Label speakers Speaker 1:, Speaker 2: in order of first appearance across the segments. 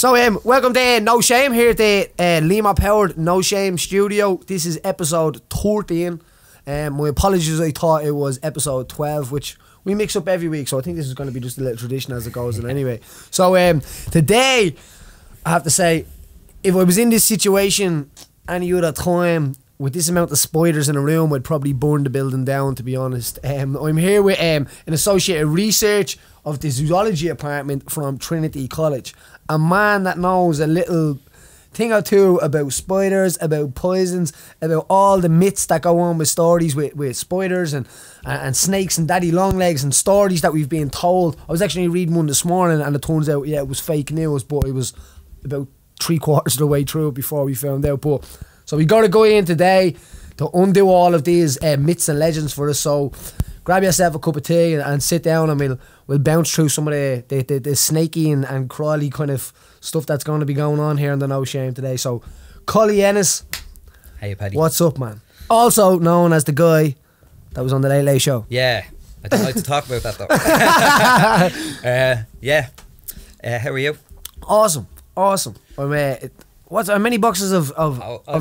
Speaker 1: So welcome to No Shame here at the Limor powered No Shame studio. This is episode 13. My apologies, I thought it was episode 12, which we mix up every week, so I think this is going to be just a little tradition as it goes. And anyway, so today I have to say, if I was in this situation any other time with this amount of spiders in a room, I'd probably burn the building down, to be honest. I'm here with an associate research of the zoology department from Trinity College. A man that knows a little thing or two about spiders, about poisons, about all the myths that go on with stories with spiders and snakes and daddy long legs and stories that we've been told. I was actually reading one this morning and it turns out, yeah, it was fake news, but it was about 3/4 of the way through before we found out. But so we got a guy in today to undo all of these myths and legends for us. So grab yourself a cup of tea and sit down, and we'll bounce through some of the snaky and crawly kind of stuff that's going to be going on here in the No Shame today. So, Collie Ennis,
Speaker 2: Hey Paddy,
Speaker 1: what's up, man? Also known as the guy that was on the Late Late Show.
Speaker 2: Yeah, I don't like to talk about that though. How are you?
Speaker 1: Awesome. How many boxes of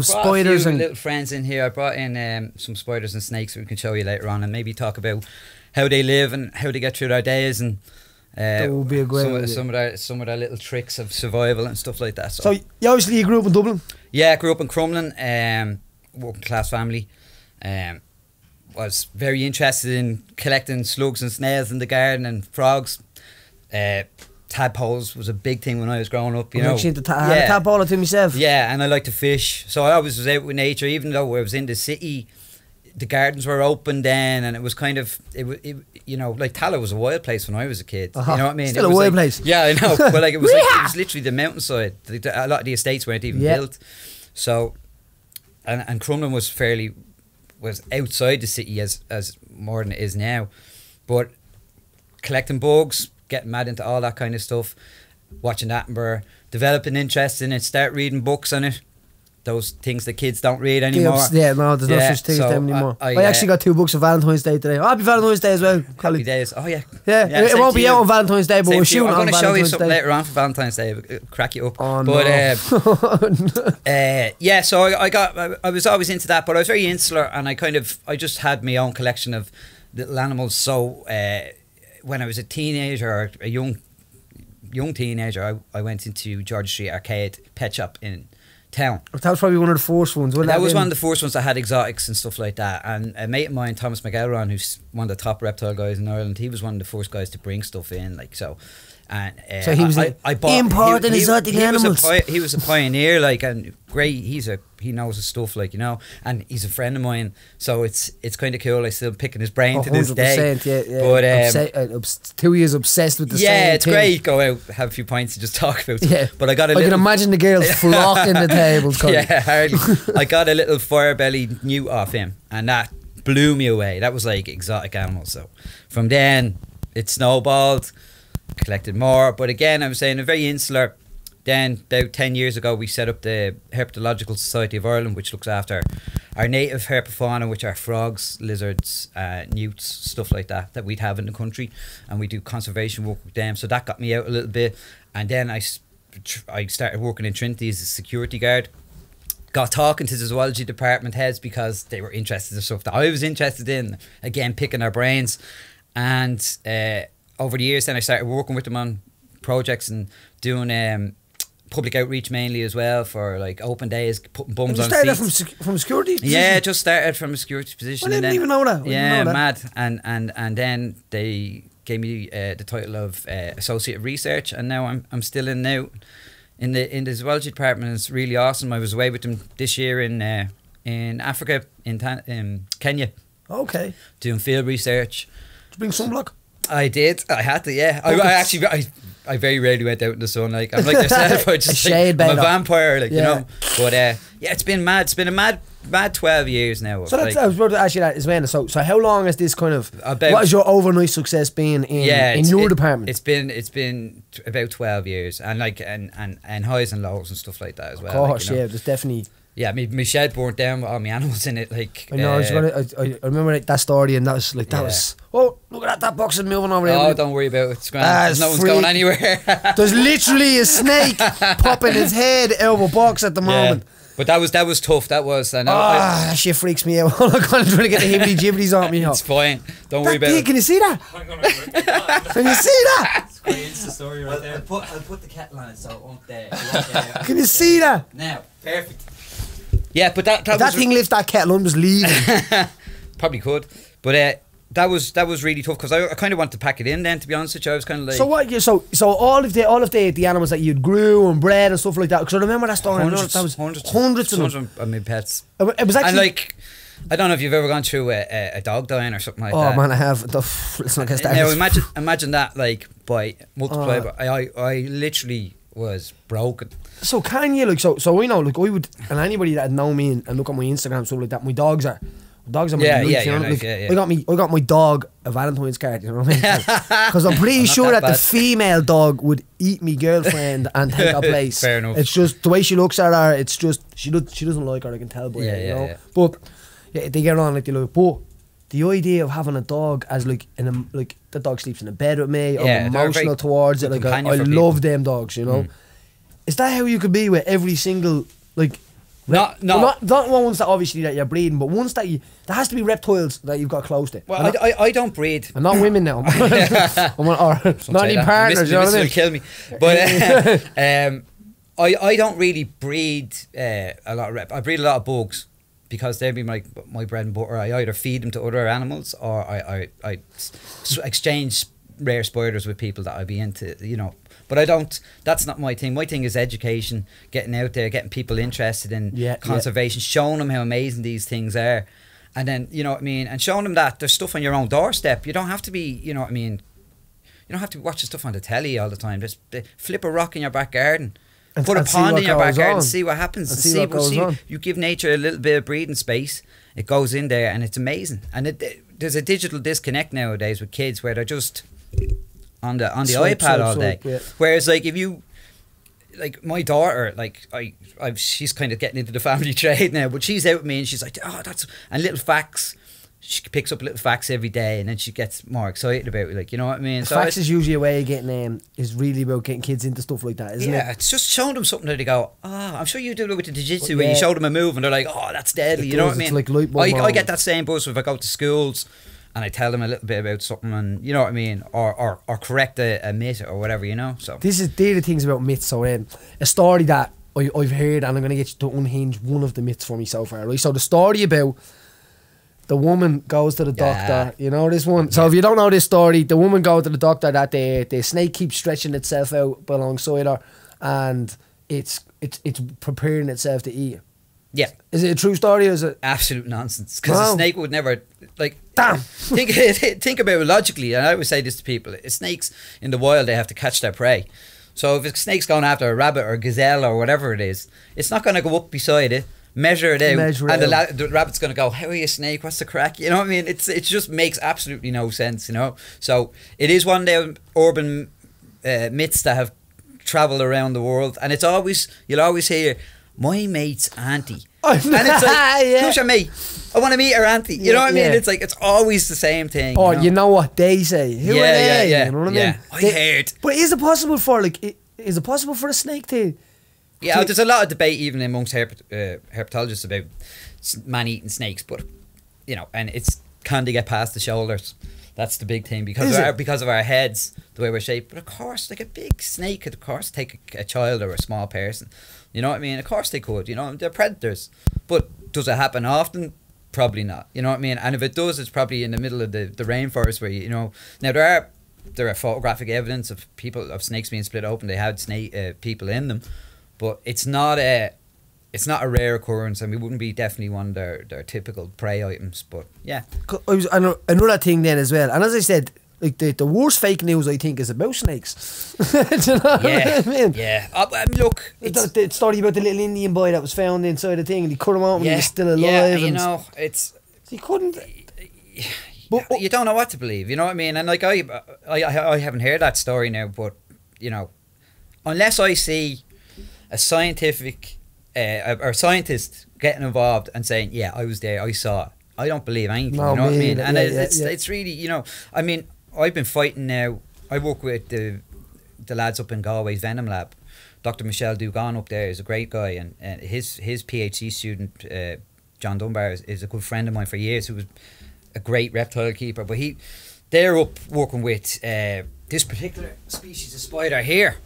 Speaker 1: spiders
Speaker 2: a few
Speaker 1: and
Speaker 2: little friends in here? I brought in some spiders and snakes that we can show you later on, and maybe talk about how they live and how they get through their days, and
Speaker 1: that would be a great
Speaker 2: some of their little tricks of survival and stuff like that.
Speaker 1: So obviously you grew up in Dublin.
Speaker 2: Yeah, I grew up in Crumlin, working class family. Was very interested in collecting slugs and snails in the garden and frogs. Tadpoles was a big thing when I was growing up. You know,
Speaker 1: actually I had a tadpole to myself.
Speaker 2: Yeah, and I like to fish, so I always was out with nature. Even though I was in the city, the gardens were open then, and it was kind of you know, like Tala was a wild place when I was a kid. You know what I mean?
Speaker 1: Still a wild place.
Speaker 2: Yeah, I know. But like it was literally the mountainside. A lot of the estates weren't even built. So, and Crumlin was outside the city as more than it is now. But collecting bugs, getting mad into all that kind of stuff, watching Attenborough, developing interest in it, start reading books on it. Those things that kids don't read anymore.
Speaker 1: Yeah, no, there's no such thing as them anymore. I actually got 2 books of Valentine's Day today. Happy Valentine's Day as well.
Speaker 2: Happy days. Oh yeah.
Speaker 1: Yeah, it won't be out on Valentine's Day, but we're shooting on Valentine's Day. I'm going to show you something
Speaker 2: later on for Valentine's Day. It'll crack you up.
Speaker 1: Oh,
Speaker 2: but yeah, so I was always into that, but I was very insular, and I just had my own collection of little animals. So when I was a teenager, or a young teenager, I went into George Street Arcade pet shop in town.
Speaker 1: That was probably one of the first ones.
Speaker 2: That was one of the first ones that had exotics and stuff like that. And a mate of mine, Thomas McElron, who's one of the top reptile guys in Ireland, he was one of the first guys to bring stuff in, like so. And
Speaker 1: so he was importing exotic animals.
Speaker 2: He was a pioneer, like, and great. He knows his stuff, like, you know, and he's a friend of mine. So it's kind of cool. I still picking his brain to this day.
Speaker 1: Yeah. But 2 years obsessed with the same
Speaker 2: yeah, it's
Speaker 1: thing.
Speaker 2: Great. Go out, have a few pints, and just talk about it.
Speaker 1: Yeah,
Speaker 2: but I
Speaker 1: can imagine the girls flocking the tables.
Speaker 2: Yeah, hardly. I got a little fire-bellied newt off him, and that blew me away. That was like exotic animals. So from then it snowballed. Collected more, but again, I was saying, a very insular. Then about 10 years ago, we set up the Herpetological Society of Ireland, which looks after our native herpafauna, which are frogs, lizards, newts, stuff like that we'd have in the country, and we do conservation work with them. So that got me out a little bit, and then I started working in Trinity as a security guard. Got talking to the zoology department heads because they were interested in stuff that I was interested in. Again, picking their brains, and over the years, then I started working with them on projects and doing public outreach mainly as well, for like open days, putting bums on seats.
Speaker 1: You started from security position?
Speaker 2: Yeah, just started from a security position.
Speaker 1: I didn't even know that.
Speaker 2: Mad. And then they gave me the title of associate research, and now I'm still in the zoology department. It's really awesome. I was away with them this year in Africa, in Kenya.
Speaker 1: Okay.
Speaker 2: Doing field research.
Speaker 1: Did you bring sunblock? I
Speaker 2: did. I had to. Yeah. I very rarely went out in the sun. Like, I'm like yourself. I'm a vampire. Like, you know. But yeah, it's been mad. It's been a mad 12 years now.
Speaker 1: So I was about to ask you that as well. So how long has this kind of? What has your overnight success been in your department?
Speaker 2: It's been about 12 years, and like and highs and lows and stuff like that as well.
Speaker 1: Of course,
Speaker 2: like, you know.
Speaker 1: yeah. There's definitely
Speaker 2: Yeah, my shed burnt down with all my animals in it. Like
Speaker 1: I know. I remember that story, and that was like that was. Oh, look at that box is moving over there.
Speaker 2: Oh, don't worry about it. It's grand. No one's going anywhere.
Speaker 1: There's literally a snake popping its head out of a box at the moment.
Speaker 2: But that was tough. That was. I know.
Speaker 1: That shit freaks me out. I'm kind of trying to get the hibbly jibblies on me.
Speaker 2: It's fine. Don't worry about it.
Speaker 1: Can you see that? Can you see that?
Speaker 2: It's the story right there. I'll put the kettle on it so it won't there.
Speaker 1: Can you see that?
Speaker 2: Now, perfect. Yeah, but that
Speaker 1: thing lifts that kettle, I'm just leaving.
Speaker 2: Probably could, but that was really tough because I kind of wanted to pack it in. Then, to be honest with you, I was kind of like.
Speaker 1: So what? So all of the animals that you'd grew and bred and stuff like that. Because I remember that story. Hundreds of them.
Speaker 2: Of my pets.
Speaker 1: It was actually.
Speaker 2: And like, I don't know if you've ever gone through a dog dying or something like that.
Speaker 1: Oh man, I have. Let's not get started.
Speaker 2: Now imagine that like by multiply. I literally was broken.
Speaker 1: So can you so we know like I would, and anybody that had known me and look at my Instagram stuff like that, my dogs are my life, you know? I got my dog a Valentine's card, you know what I mean? Because I'm pretty sure that the female dog would eat me girlfriend and take her place.
Speaker 2: Fair enough.
Speaker 1: It's just the way she looks at her. It's just she doesn't like her. I can tell by it, you know. Yeah. But yeah, they get on like they look. But the idea of having a dog as like like the dog sleeps in a bed with me, I'm emotional towards it. Like I love them dogs, you know. Is that how you could be with every single like? Not ones that obviously that you're breeding, but ones that there has to be reptiles that you've got close to.
Speaker 2: Well, I don't breed.
Speaker 1: And not women now. Or not any partners. You know what I mean?
Speaker 2: Will kill me. But I don't really breed a lot of I breed a lot of bugs because they'd be my bread and butter. I either feed them to other animals or I exchange rare spiders with people that I'd be into, you know. But I don't, that's not my thing. My thing is education, getting out there, getting people interested in conservation, showing them how amazing these things are. And then, you know what I mean, and showing them that there's stuff on your own doorstep. You don't have to be, you know what I mean, you don't have to be watching stuff on the telly all the time. Just flip a rock in your back garden. Put a pond in your back garden and see what happens. And see what goes on. You give nature a little bit of breathing space, it goes in there and it's amazing. And there's a digital disconnect nowadays with kids where they're just on the iPad all day. Whereas like if you, like my daughter, like she's kind of getting into the family trade now, but she's out with me and she's like, oh, and little facts. She picks up little facts every day and then she gets more excited about it, like, you know what I mean? So
Speaker 1: facts is usually a way of getting is really about getting kids into stuff like that, isn't it?
Speaker 2: Yeah, it's just showing them something that they go, I'm sure you do it with the jiu-jitsu where you show them a move and they're like, oh, that's deadly, you know what I mean? Like I get that same buzz if I go to schools and I tell them a little bit about something and, you know what I mean, or correct a myth or whatever, you know? So
Speaker 1: they're the things about myths. So a story that I've heard, and I'm going to get you to unhinge one of the myths for me so far, right? So the story about the woman goes to the doctor, you know this one? So if you don't know this story, the woman goes to the doctor that the snake keeps stretching itself out alongside her and it's preparing itself to eat.
Speaker 2: Yeah.
Speaker 1: Is it a true story or is it?
Speaker 2: Absolute nonsense. Because a snake would never, like, damn. Think about it logically, and I always say this to people, snakes in the wild, they have to catch their prey. So if a snake's going after a rabbit or a gazelle or whatever it is, it's not going to go up beside it, measure it out, the rabbit's going to go, how are you, snake, what's the crack, you know what I mean? It just makes absolutely no sense, you know. So it is one of the urban myths that have travelled around the world, and it's always, you'll always hear, my mate's auntie, and it's like, who's your mate? I want to meet her auntie, you know what I mean? It's like, it's always the same thing.
Speaker 1: Oh, you know what they say? Who are they? You know what I mean?
Speaker 2: I heard.
Speaker 1: But is it possible for a snake to?
Speaker 2: Yeah, there's a lot of debate even amongst herpetologists about man-eating snakes, but you know, and can they get past the shoulders? That's the big thing because of our heads, the way we're shaped. But of course, like a big snake could, of course, take a child or a small person. You know what I mean? Of course they could. You know, they're predators. But does it happen often? Probably not. You know what I mean? And if it does, it's probably in the middle of the rainforest where you know. Now there are photographic evidence of snakes being split open. They had people in them. But it's not a rare occurrence, and we wouldn't be definitely one of their typical prey items. But yeah,
Speaker 1: I know that thing then as well. And as I said, like the worst fake news I think is about snakes. Do you know what I mean?
Speaker 2: Yeah. Look,
Speaker 1: the story about the little Indian boy that was found inside the thing, and he cut him out and he was still alive.
Speaker 2: Yeah, you know,
Speaker 1: he couldn't.
Speaker 2: But you don't know what to believe. You know what I mean? And like I haven't heard that story now, but you know, unless I see a scientific or scientists getting involved and saying, yeah, I was there, I saw it. I don't believe anything,
Speaker 1: No,
Speaker 2: you know what I mean?
Speaker 1: yeah,
Speaker 2: And
Speaker 1: yeah,
Speaker 2: it's really, you know, I mean, I've been fighting now. I work with the lads up in Galway's Venom Lab. Dr. Michel Dugan up there is a great guy, and his PhD student, John Dunbar, is a good friend of mine for years, who was a great reptile keeper. But they're up working with this particular species of spider here.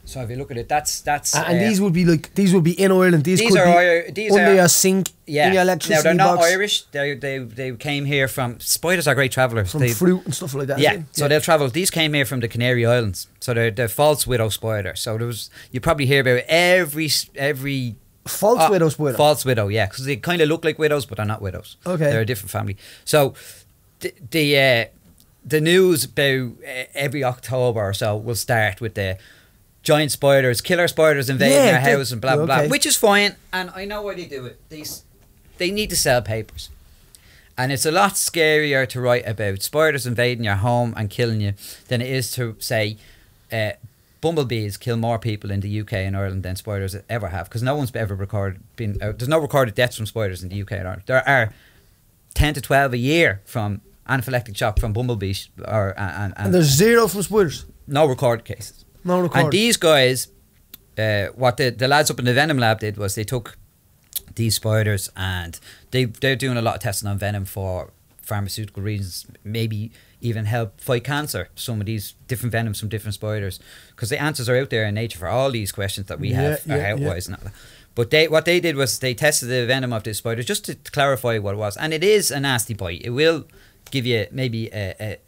Speaker 2: So if you look at it, that's
Speaker 1: and these would be in Ireland. These could be under your sink, in your electricity
Speaker 2: now they're not
Speaker 1: box.
Speaker 2: Irish. They came here from, spiders are great travellers.
Speaker 1: From fruit and stuff like that.
Speaker 2: Yeah, so they'll travel. These came here from the Canary Islands. So they're false widow spider. So you probably hear about every
Speaker 1: false widow spider.
Speaker 2: False widow, yeah, because they kind of look like widows, but they're not widows.
Speaker 1: Okay,
Speaker 2: they're a different family. So the news about every October or so will start with the giant spiders, killer spiders invading our house and blah blah blah, which is fine, and I know why they do it. They need to sell papers, and it's a lot scarier to write about spiders invading your home and killing you than it is to say bumblebees kill more people in the UK and Ireland than spiders ever have, because no one's ever there's no recorded deaths from spiders in the UK and Ireland. There are 10 to 12 a year from anaphylactic shock from bumblebees, and
Speaker 1: there's zero from spiders.
Speaker 2: No recorded cases.
Speaker 1: No recorded.
Speaker 2: And these guys, what the lads up in the Venom Lab did was they took these spiders and they're doing a lot of testing on venom for pharmaceutical reasons, maybe even help fight cancer. Some of these different venoms from different spiders, because the answers are out there in nature for all these questions that we have, health-wise and all that. But what they did was they tested the venom of this spider just to clarify what it was, and it is a nasty bite. It will give you maybe a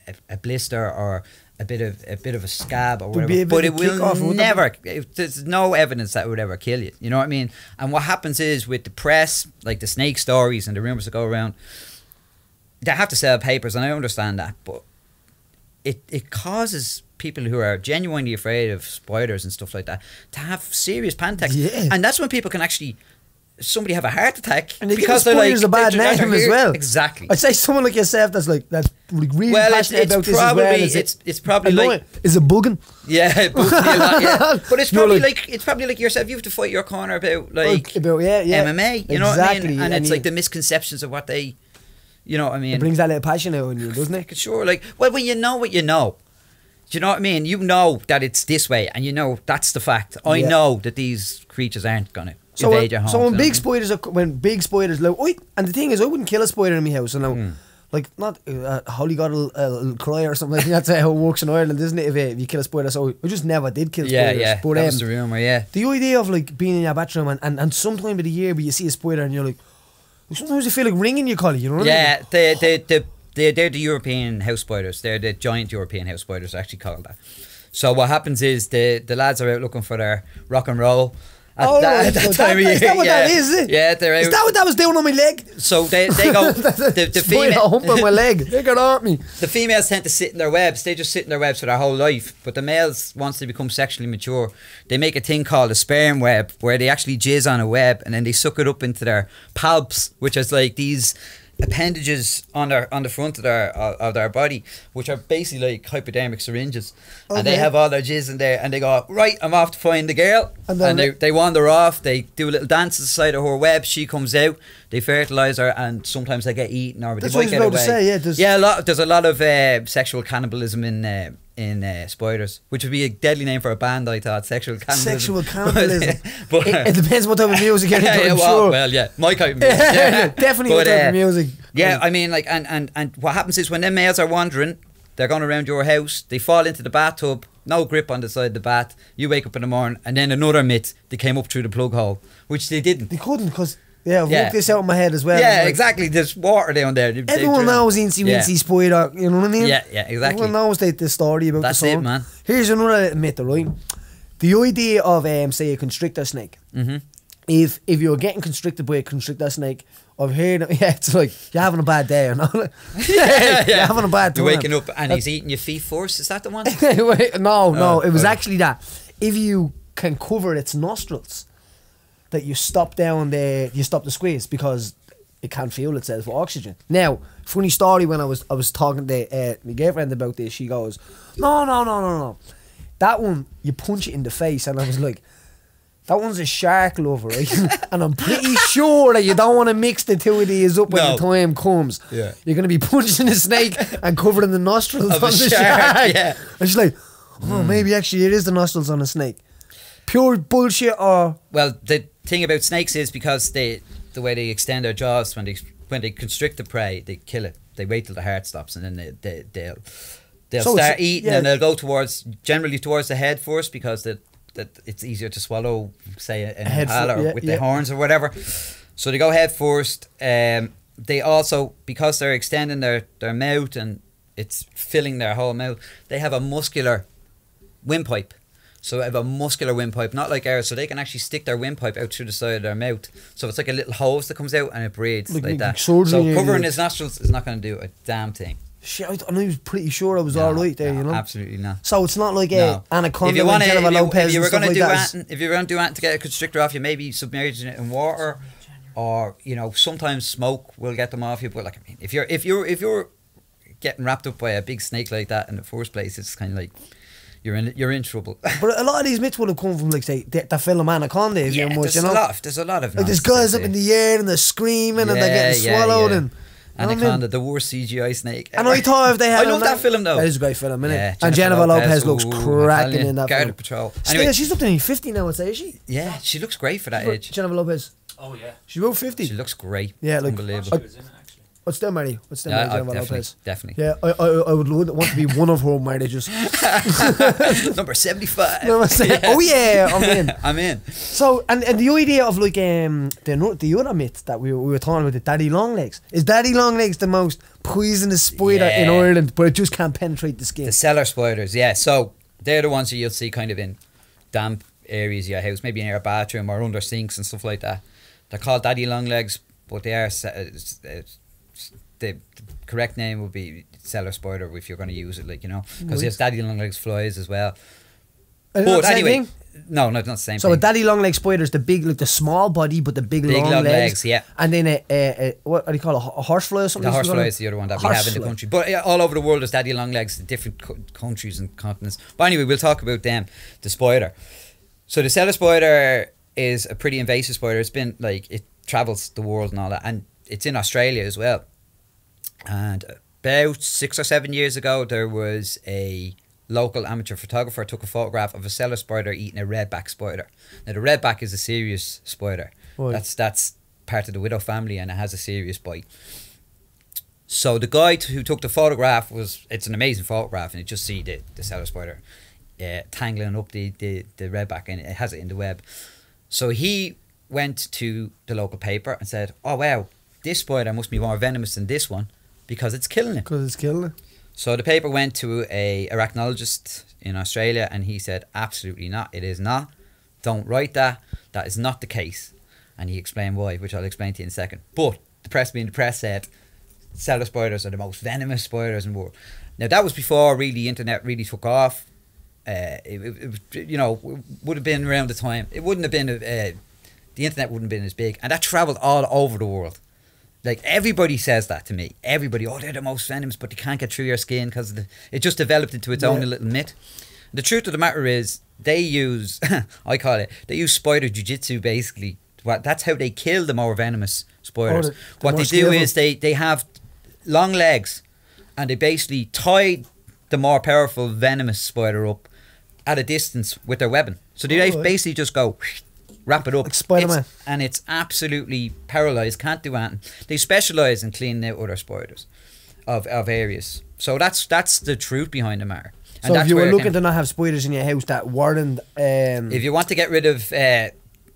Speaker 2: blister or a bit of a scab or whatever, but it will never. There's no evidence that it would ever kill you. You know what I mean? And what happens is with the press, like the snake stories and the rumours that go around, they have to sell papers, and I understand that, but it causes people who are genuinely afraid of spiders and stuff like that to have serious panic attacks, and that's when people can actually. Somebody have a heart attack,
Speaker 1: and because they're like, a bad name as well.
Speaker 2: Exactly.
Speaker 1: I'd say someone like yourself that's really passionate about this
Speaker 2: probably,
Speaker 1: as well.
Speaker 2: It's probably like,
Speaker 1: is it bugging?
Speaker 2: Yeah, it bugs me a lot, yeah. But it's probably it's probably like yourself. You have to fight your corner about MMA. You know what I mean? And it's like the misconceptions of what they, you know what I mean?
Speaker 1: It brings that little passion out in you, doesn't it?
Speaker 2: Sure. Like, well, when you know what you know. Do you know what I mean? You know that it's this way, and you know that's the fact. I know that these creatures aren't gonna invade your home.
Speaker 1: So when big spiders and the thing is, I wouldn't kill a spider in my house. And now, like, not Holly God will cry or something. I think that's how it works in Ireland, isn't it? If you kill a spider, so I just never did kill spiders.
Speaker 2: Yeah,
Speaker 1: but,
Speaker 2: that was the rumour. Yeah,
Speaker 1: the idea of like being in your bathroom and sometime of the year, but you see a spider and you're like, sometimes you feel like ringing your collie. You know what I mean?
Speaker 2: They're the European house spiders. They're the giant European house spiders, actually called that. So what happens is the lads are out looking for their rock and roll. That time of year.
Speaker 1: Is that what that is? It?
Speaker 2: Yeah, they're out.
Speaker 1: Is that what that was doing on my leg?
Speaker 2: So they go. the female
Speaker 1: hump on my leg. They got at me.
Speaker 2: The females tend to sit in their webs. They just sit in their webs for their whole life. But the males, once they become sexually mature, they make a thing called a sperm web, where they actually jizz on a web and then they suck it up into their palps, which is like these appendages on the front of their body, which are basically like hypodermic syringes, and they have all their jizz in there, and they go, right, I'm off to find the girl, and they wander off. They do a little dance inside of her web. She comes out, they fertilise her, and sometimes they get eaten, or they might get away. There's a lot of sexual cannibalism in spiders, which would be a deadly name for a band, I thought. Sexual cannibalism. But it
Speaker 1: depends what type of music you're into, I'm sure.
Speaker 2: Well, yeah, my type of music. Yeah.
Speaker 1: Definitely what type of music.
Speaker 2: Yeah, I mean, like, and what happens is when them males are wandering, they're going around your house, they fall into the bathtub, no grip on the side of the bath, you wake up in the morning, and then another myth, they came up through the plug hole, which they didn't.
Speaker 1: They couldn't, because... Yeah, I've worked this out in my head as well.
Speaker 2: Yeah, like, exactly. There's water down there.
Speaker 1: Everyone knows Incy Wincy Spider, you know what I mean?
Speaker 2: Yeah, exactly.
Speaker 1: Everyone knows the story about
Speaker 2: That's
Speaker 1: the song.
Speaker 2: it, man.
Speaker 1: Here's another myth, right? The idea of, say, a constrictor snake. If you're getting constricted by a constrictor snake, I've heard, it's like, you're having a bad day, or not? You're having a bad time.
Speaker 2: You're waking up and he's eating your feet first, is that the one?
Speaker 1: No, it was actually that. If you can cover its nostrils, that you stop the squeeze, because it can't fuel itself with oxygen. Now, funny story, when I was talking to my girlfriend about this, she goes, no. That one, you punch it in the face, and I was like, That one's a shark lover, right? And I'm pretty sure that you don't want to mix the two of these up when the time comes.
Speaker 2: Yeah.
Speaker 1: You're going to be punching a snake and covering the nostrils
Speaker 2: Of
Speaker 1: on
Speaker 2: a
Speaker 1: the
Speaker 2: shark, yeah.
Speaker 1: And she's like, oh, maybe actually it is the nostrils on a snake. Pure bullshit or...
Speaker 2: Well, the thing about snakes is because the way they extend their jaws when they constrict the prey, they kill it. They wait till the heart stops and then they'll
Speaker 1: So
Speaker 2: start eating and they'll go generally towards the head first because that it's easier to swallow, say, an impala with the horns or whatever. So they go head first. They also, because they're extending their mouth and it's filling their whole mouth, they have a muscular windpipe. So they have a muscular windpipe, not like ours, so they can actually stick their windpipe out through the side of their mouth. So it's like a little hose that comes out and it breathes like that. So covering his nostrils is not going to do a damn thing.
Speaker 1: Shit, I was pretty sure I was alright there, you know?
Speaker 2: Absolutely not.
Speaker 1: So it's not like Anaconda
Speaker 2: if you want
Speaker 1: Jennifer Lopez
Speaker 2: if you were going to do
Speaker 1: that.
Speaker 2: if you were going to do anything to get a constrictor off you, maybe submerging it in water, or you know, sometimes smoke will get them off you. But like, I mean, if you're getting wrapped up by a big snake like that in the first place, it's kind of like you're in trouble.
Speaker 1: But a lot of these myths would have come from, like, say, the film Anaconda. There's
Speaker 2: a lot of
Speaker 1: like there's guys up in the air and they're screaming and they're getting swallowed and.
Speaker 2: Anaconda, the worst CGI snake ever.
Speaker 1: And I thought if they had...
Speaker 2: I love that film though.
Speaker 1: That is a great film, isn't it?
Speaker 2: Yeah,
Speaker 1: and Jennifer Lopez looks cracking in that
Speaker 2: Guard
Speaker 1: film.
Speaker 2: Patrol.
Speaker 1: Still,
Speaker 2: Anyway,
Speaker 1: she's up to nearly 50 now, I'd say, is she?
Speaker 2: Yeah, she looks great for that age.
Speaker 1: Jennifer Lopez.
Speaker 3: Oh yeah.
Speaker 1: She's about 50.
Speaker 2: She looks great.
Speaker 1: Yeah, like...
Speaker 2: Unbelievable.
Speaker 3: She was in it, actually.
Speaker 1: I'd still marry. Jennifer Lopez.
Speaker 2: Definitely.
Speaker 1: Yeah, I would want to be one of her marriages.
Speaker 2: Number 75.
Speaker 1: Oh yeah, I'm in.
Speaker 2: I'm in.
Speaker 1: So, and the idea of like the other myth that we were talking about, the daddy long legs. Is daddy long legs the most poisonous spider in Ireland, but it just can't penetrate the skin?
Speaker 2: The cellar spiders, yeah. So they're the ones that you'll see kind of in damp areas of your house, maybe in your bathroom or under sinks and stuff like that. They're called daddy long legs, but they are the correct name would be cellar spider if you're going to use it, like, you know, because there's daddy long legs flies as well. But anyway, no, not the same.
Speaker 1: So a daddy long leg spider is the big, like the small body, but the big long legs.
Speaker 2: Yeah.
Speaker 1: And then what do you call it? A horsefly or something?
Speaker 2: The horsefly is the other one that we have in the country. But all over the world there's daddy long legs in different countries and continents. But anyway, we'll talk about them. The spider. So the cellar spider is a pretty invasive spider. It's been like, it travels the world and all that, and it's in Australia as well. And about 6 or 7 years ago, there was a local amateur photographer took a photograph of a cellar spider eating a redback spider. Now the redback is a serious spider. Right. That's part of the widow family and it has a serious bite. So the guy who took the photograph it's an amazing photograph, and you just see the cellar spider tangling up the redback, and it has it in the web. So he went to the local paper and said, oh wow, this spider must be more venomous than this one because it's killing it.
Speaker 1: Because it's killing it.
Speaker 2: So the paper went to a arachnologist in Australia and he said, absolutely not, it is not. Don't write that. That is not the case. And he explained why, which I'll explain to you in a second. But the press being the press said, cellar spiders are the most venomous spiders in the world. Now that was before really the internet really took off. It you know, would have been around the time. It wouldn't have been, the internet wouldn't have been as big. And that travelled all over the world. Like everybody says that to me. Everybody, oh, they're the most venomous, but they can't get through your skin because it just developed into its own little myth. The truth of the matter is, they use, I call it, they use spider jiu-jitsu basically. That's how they kill the more venomous spiders. What they do is they have long legs and they basically tie the more powerful venomous spider up at a distance with their weapon. So they basically just go... wrap it up,
Speaker 1: like Spider-Man.
Speaker 2: And it's absolutely paralysed, can't do anything. They specialise in cleaning out other spiders of areas. So that's the truth behind the matter.
Speaker 1: So if you were looking to not have spiders in your house that weren't...
Speaker 2: if you want to get rid of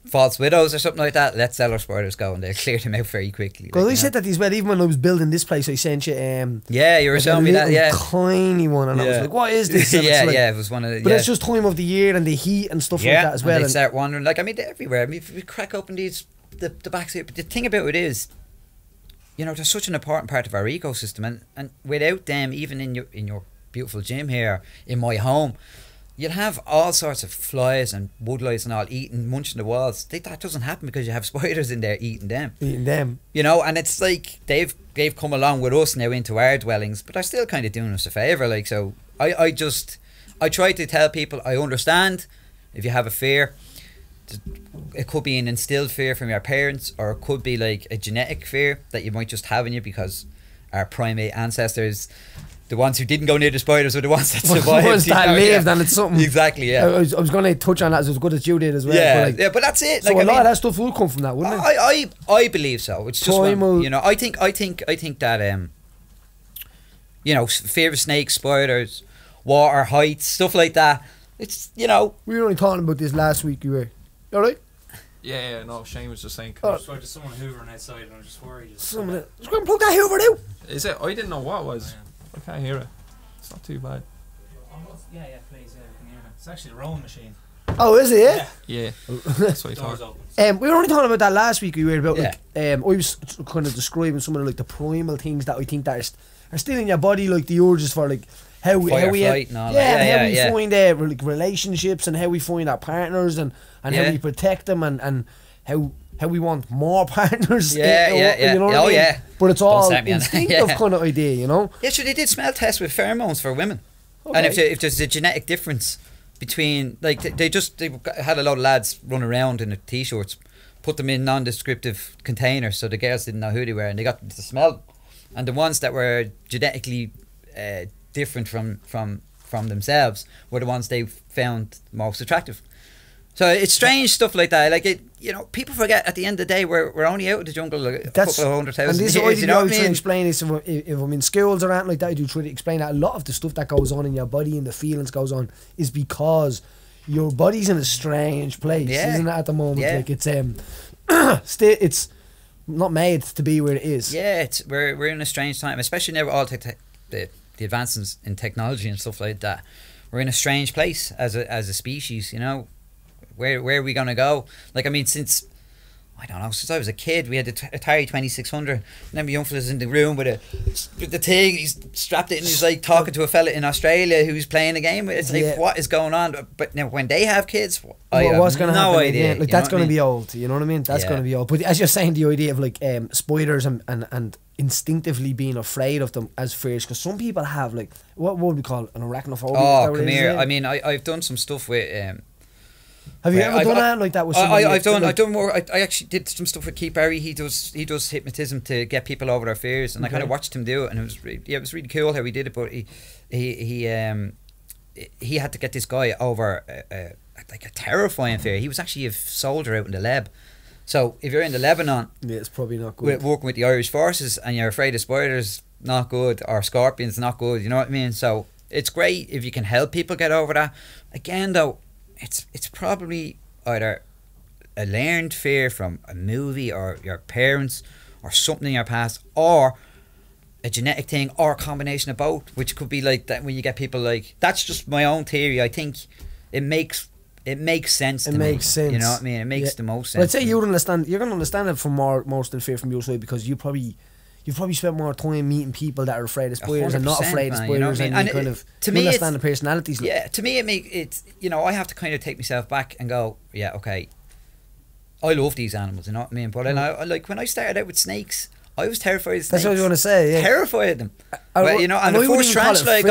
Speaker 2: false widows or something like that, let cellar spiders go and they'll clear them out very quickly.
Speaker 1: Because I said that as well, even when I was building this place, I sent you...
Speaker 2: yeah, you were showing me that, yeah.
Speaker 1: Tiny one, and I was like, what is this?
Speaker 2: It was one of the...
Speaker 1: But it's just time of the year and the heat and stuff like that as well.
Speaker 2: And they start wandering, like, I mean, they're everywhere. I mean, if we crack open the backs here, but the thing about it is, you know, they're such an important part of our ecosystem, and without them, even in your beautiful gym here, in my home, you'll have all sorts of flies and woodlice and all munching the walls. That doesn't happen because you have spiders in there eating them. You know, and it's like they've come along with us now into our dwellings, but they're still kind of doing us a favour. Like, so I try to tell people, I understand if you have a fear, it could be an instilled fear from your parents, or it could be like a genetic fear that you might just have in you because our primate ancestors, the ones who didn't go near the spiders, were the ones that survived.
Speaker 1: The ones that lived, and it's something.
Speaker 2: Exactly, yeah.
Speaker 1: I was going to touch on that as good as you did as well.
Speaker 2: Yeah,
Speaker 1: but like,
Speaker 2: yeah, but that's it.
Speaker 1: So like, a lot of that stuff will come from that, wouldn't it?
Speaker 2: I believe so. It's just one, you know. I think that you know, fear of snakes, spiders, water, heights, stuff like that. It's, you know.
Speaker 1: We were only talking about this last week. You were all right?
Speaker 3: Yeah, no, Shane was just saying.
Speaker 4: There's someone hoovering outside and I'm just worried.
Speaker 1: Just go and plug that hoover now.
Speaker 3: Is it? I didn't know what it was. I can't hear it. It's not too bad.
Speaker 4: Yeah, please, we can hear it. It's actually the rowing machine.
Speaker 1: Oh, is it?
Speaker 3: Yeah. That's what I
Speaker 4: Doors
Speaker 3: thought.
Speaker 4: open.
Speaker 1: We were only talking about that last week. We were about like I was kind of describing some of the, like the primal things that I think that are still in your body, like the urges for like how we find like relationships, and how we find our partners, and how we protect them, and how we want more partners. You know what I mean?
Speaker 2: Yeah.
Speaker 1: But it's all instinctive kind of idea, you know.
Speaker 2: Yeah, sure. They did smell tests with pheromones for women, and if there's a genetic difference between, like, they had a lot of lads run around in their t-shirts, put them in non-descriptive containers so the girls didn't know who they were, and they got them to smell. And the ones that were genetically different from themselves were the ones they found most attractive. So it's strange stuff like that. Like, it, you know, people forget at the end of the day we're only out of the jungle like a couple of 100,000
Speaker 1: and this
Speaker 2: years.
Speaker 1: is what I try to explain is if I'm in schools or anything like that, I do try to explain that a lot of the stuff that goes on in your body and the feelings goes on is because your body's in a strange place, isn't it, at the moment? Like, it's it's not made to be where it is.
Speaker 2: Yeah, we're in a strange time, especially now with all the advances in technology and stuff like that. We're in a strange place as a species, you know. Where are we gonna go? Like, I mean, since I was a kid, we had the Atari 2600, and then my young fella's in the room with the thing, he's strapped it, and he's like talking to a fella in Australia who's playing the game. It's like, what is going on? But now when they have kids,
Speaker 1: what's going to happen?
Speaker 2: No idea.
Speaker 1: Like, that's going to be old. You know what I mean? That's going to be old. But as you're saying, the idea of like spiders and instinctively being afraid of them as fears, because some people have, like, what would we call it, an arachnophobia?
Speaker 2: Oh, come here. I mean, I've done some stuff with.
Speaker 1: Have you ever done that like that with somebody?
Speaker 2: I've done more. I actually did some stuff with Keith Barry. He does hypnotism to get people over their fears, and I kind of watched him do it, and it was really cool how he did it. But he had to get this guy over like a terrifying fear. He was actually a soldier out in the Leb. So if you're in the Lebanon,
Speaker 1: it's probably not good.
Speaker 2: Working with the Irish forces, and you're afraid of spiders, not good, or scorpions, not good. You know what I mean? So it's great if you can help people get over that. Again, though, it's probably either a learned fear from a movie or your parents or something in your past, or a genetic thing, or a combination of both, which could be like that when you get people like, that's just my own theory. I think it makes sense to me.
Speaker 1: It makes sense.
Speaker 2: You know what I mean? It makes the most sense.
Speaker 1: But I'd say you're going to understand it from most of the fear from your side, because you've probably spent more time meeting people that are afraid of spiders and not afraid of spiders, you know what I mean? And you kind of understand the personalities.
Speaker 2: Yeah, to me it you know, I have to kind of take myself back and go, yeah, okay, I love these animals, you know what I mean? But I like, when I started out with snakes, I was terrified of snakes.
Speaker 1: That's what I was going to say. Yeah.
Speaker 2: Terrified of them. But, you know, and the first tarantula I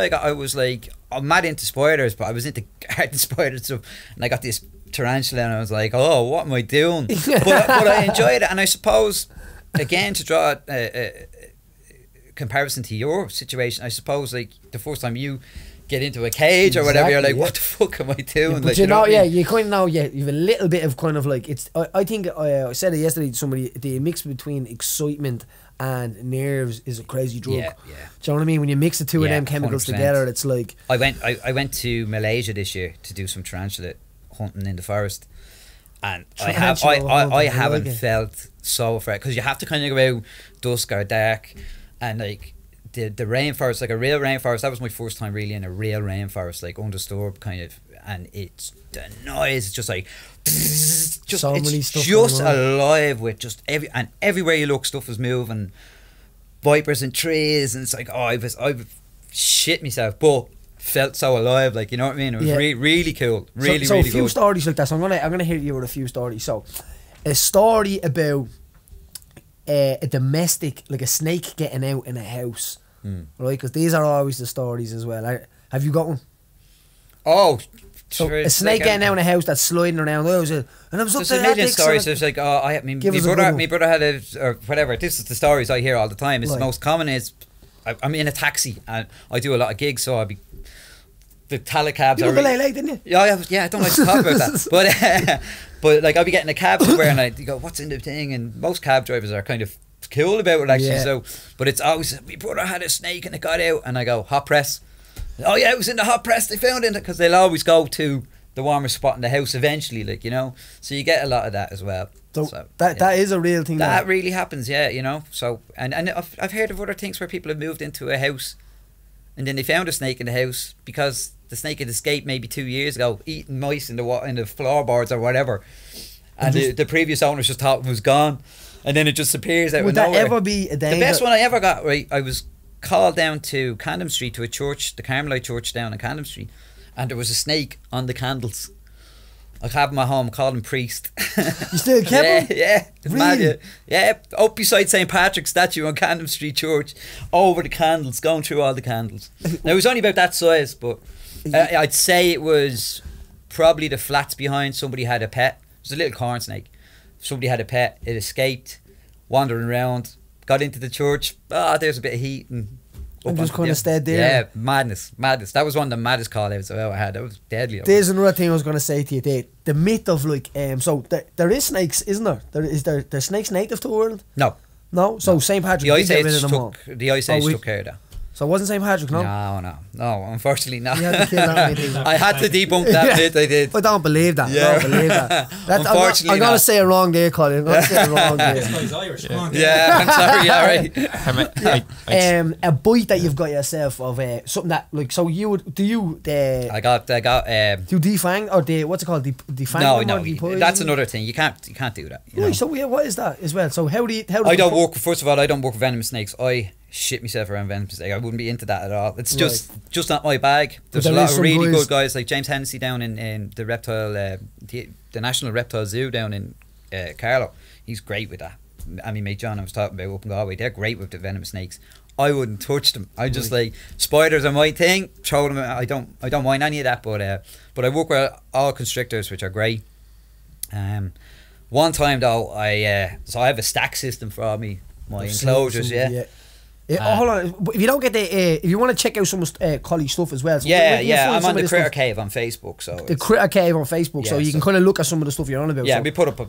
Speaker 2: got, I was like, I'm mad into spiders, but I was into garden spiders stuff, and I got this tarantula, and I was like, oh, what am I doing? but I enjoyed it, and I suppose, again, to draw a comparison to your situation, I suppose, like, the first time you get into a cage or whatever, you're like, what the fuck am I doing?
Speaker 1: Yeah, but
Speaker 2: like,
Speaker 1: you know,
Speaker 2: what I mean?
Speaker 1: you kind of know, you have a little bit of kind of like, it's, I think I said it yesterday to somebody, the mix between excitement and nerves is a crazy drug.
Speaker 2: Yeah.
Speaker 1: Do you know what I mean? When you mix the two of them chemicals
Speaker 2: 100%.
Speaker 1: together, it's like...
Speaker 2: I went to Malaysia this year to do some tarantula hunting in the forest, and I haven't felt so afraid, because you have to kind of go out dusk or dark, and like the rainforest, like a real rainforest. That was my first time really in a real rainforest, like undisturbed kind of, and it's the noise, it's just like just
Speaker 1: so many
Speaker 2: it's
Speaker 1: stuff
Speaker 2: just alive with just everywhere you look, stuff is moving, vipers in trees, and it's like, oh, I've shit myself, but felt so alive, like, you know what I mean? It was really cool, really
Speaker 1: so
Speaker 2: really
Speaker 1: a few
Speaker 2: good.
Speaker 1: stories like that. So I'm gonna hit you with a few stories. So a story about a domestic, like a snake getting out in a house, right? Because these are always the stories as well. Have you got one?
Speaker 2: Oh,
Speaker 1: So a snake getting out of the house that's sliding around, and I was up
Speaker 2: There's
Speaker 1: there.
Speaker 2: a million stories. There's like, oh, my brother had a, or whatever. This is the stories I hear all the time. It's the most common is, I'm in a taxi and I do a lot of gigs, so I'll be, the telecabs
Speaker 1: you
Speaker 2: are.
Speaker 1: You late, didn't you?
Speaker 2: Yeah, I don't like to talk about that. But like I'll be getting a cab somewhere and I go, what's in the thing? And most cab drivers are kind of cool about it actually. So, but it's always, my brother had a snake and it got out, and I go, hot press. Oh yeah, it was in the hot press. They found it, because they'll always go to the warmer spot in the house eventually, like, you know. So you get a lot of that as well.
Speaker 1: So that is a real thing.
Speaker 2: That really happens, yeah, you know. So and I've heard of other things where people have moved into a house and then they found a snake in the house because the snake had escaped maybe 2 years ago, eating mice in the floorboards or whatever, and the previous owners just thought it was gone, and then it just appears out
Speaker 1: Would
Speaker 2: of
Speaker 1: that
Speaker 2: nowhere.
Speaker 1: ever be a danger?
Speaker 2: The best one I ever got, right, I was called down to Camden Street to a church, the Carmelite church down in Camden Street, and there was a snake on the candles. I have him at home, called him priest.
Speaker 1: You still kept him?
Speaker 2: Yeah.
Speaker 1: Really?
Speaker 2: Yeah, up beside St. Patrick's statue on Camden Street Church, over the candles, going through all the candles. Now, it was only about that size, but I'd say it was probably the flats behind. Somebody had a pet. It was a little corn snake. Somebody had a pet, it escaped, wandering around, got into the church. There's a bit of heat, and
Speaker 1: just kind of stayed there.
Speaker 2: Yeah, madness. That was one of the maddest call outs I've ever had. That was deadly.
Speaker 1: There's another thing I was going to say to you there. The myth of like, so there is snakes, isn't there? There's snakes native to the world? No? So St. Patrick,
Speaker 2: the Ice Age
Speaker 1: all.
Speaker 2: took care of that.
Speaker 1: So it wasn't St. Patrick, no?
Speaker 2: No, unfortunately not.
Speaker 1: You had to kill that myth.
Speaker 2: I had to debunk that myth, I did.
Speaker 1: I don't believe that.
Speaker 2: Yeah.
Speaker 1: I don't believe that.
Speaker 2: Unfortunately
Speaker 1: I'm going to say it wrong there, Colin. I'm going to say it wrong there.
Speaker 4: This guy's Irish. Come on.
Speaker 2: Yeah, I'm sorry, yeah, right.
Speaker 1: A bite that you've got yourself of something that, like, so you would, do you
Speaker 2: I got
Speaker 1: do you defang, or what's it called, defang?
Speaker 2: No, that's another thing. You can't do that, you know?
Speaker 1: So what is that as well? So how do you
Speaker 2: first of all, I don't work with venomous snakes. I shit myself around venomous snakes. I wouldn't be into that at all. It's just not my bag. There's a lot of really good guys like James Hennessy down in the reptile, the National Reptile Zoo down in Carlow. He's great with that. I mean, mate John, I was talking about up in Galway, they're great with the venomous snakes. I wouldn't touch them. I just like, spiders are my thing. Throw them. I don't mind any of that. But I work with all constrictors, which are great. One time though, so I have a stack system for my enclosures.
Speaker 1: Hold on. If you don't get if you want to check out some Collie stuff as well. So
Speaker 2: I'm on the Critter Cave on Facebook. So
Speaker 1: the Critter Cave on Facebook, so you can kind of look at some of the stuff you're on about.
Speaker 2: Yeah, we put up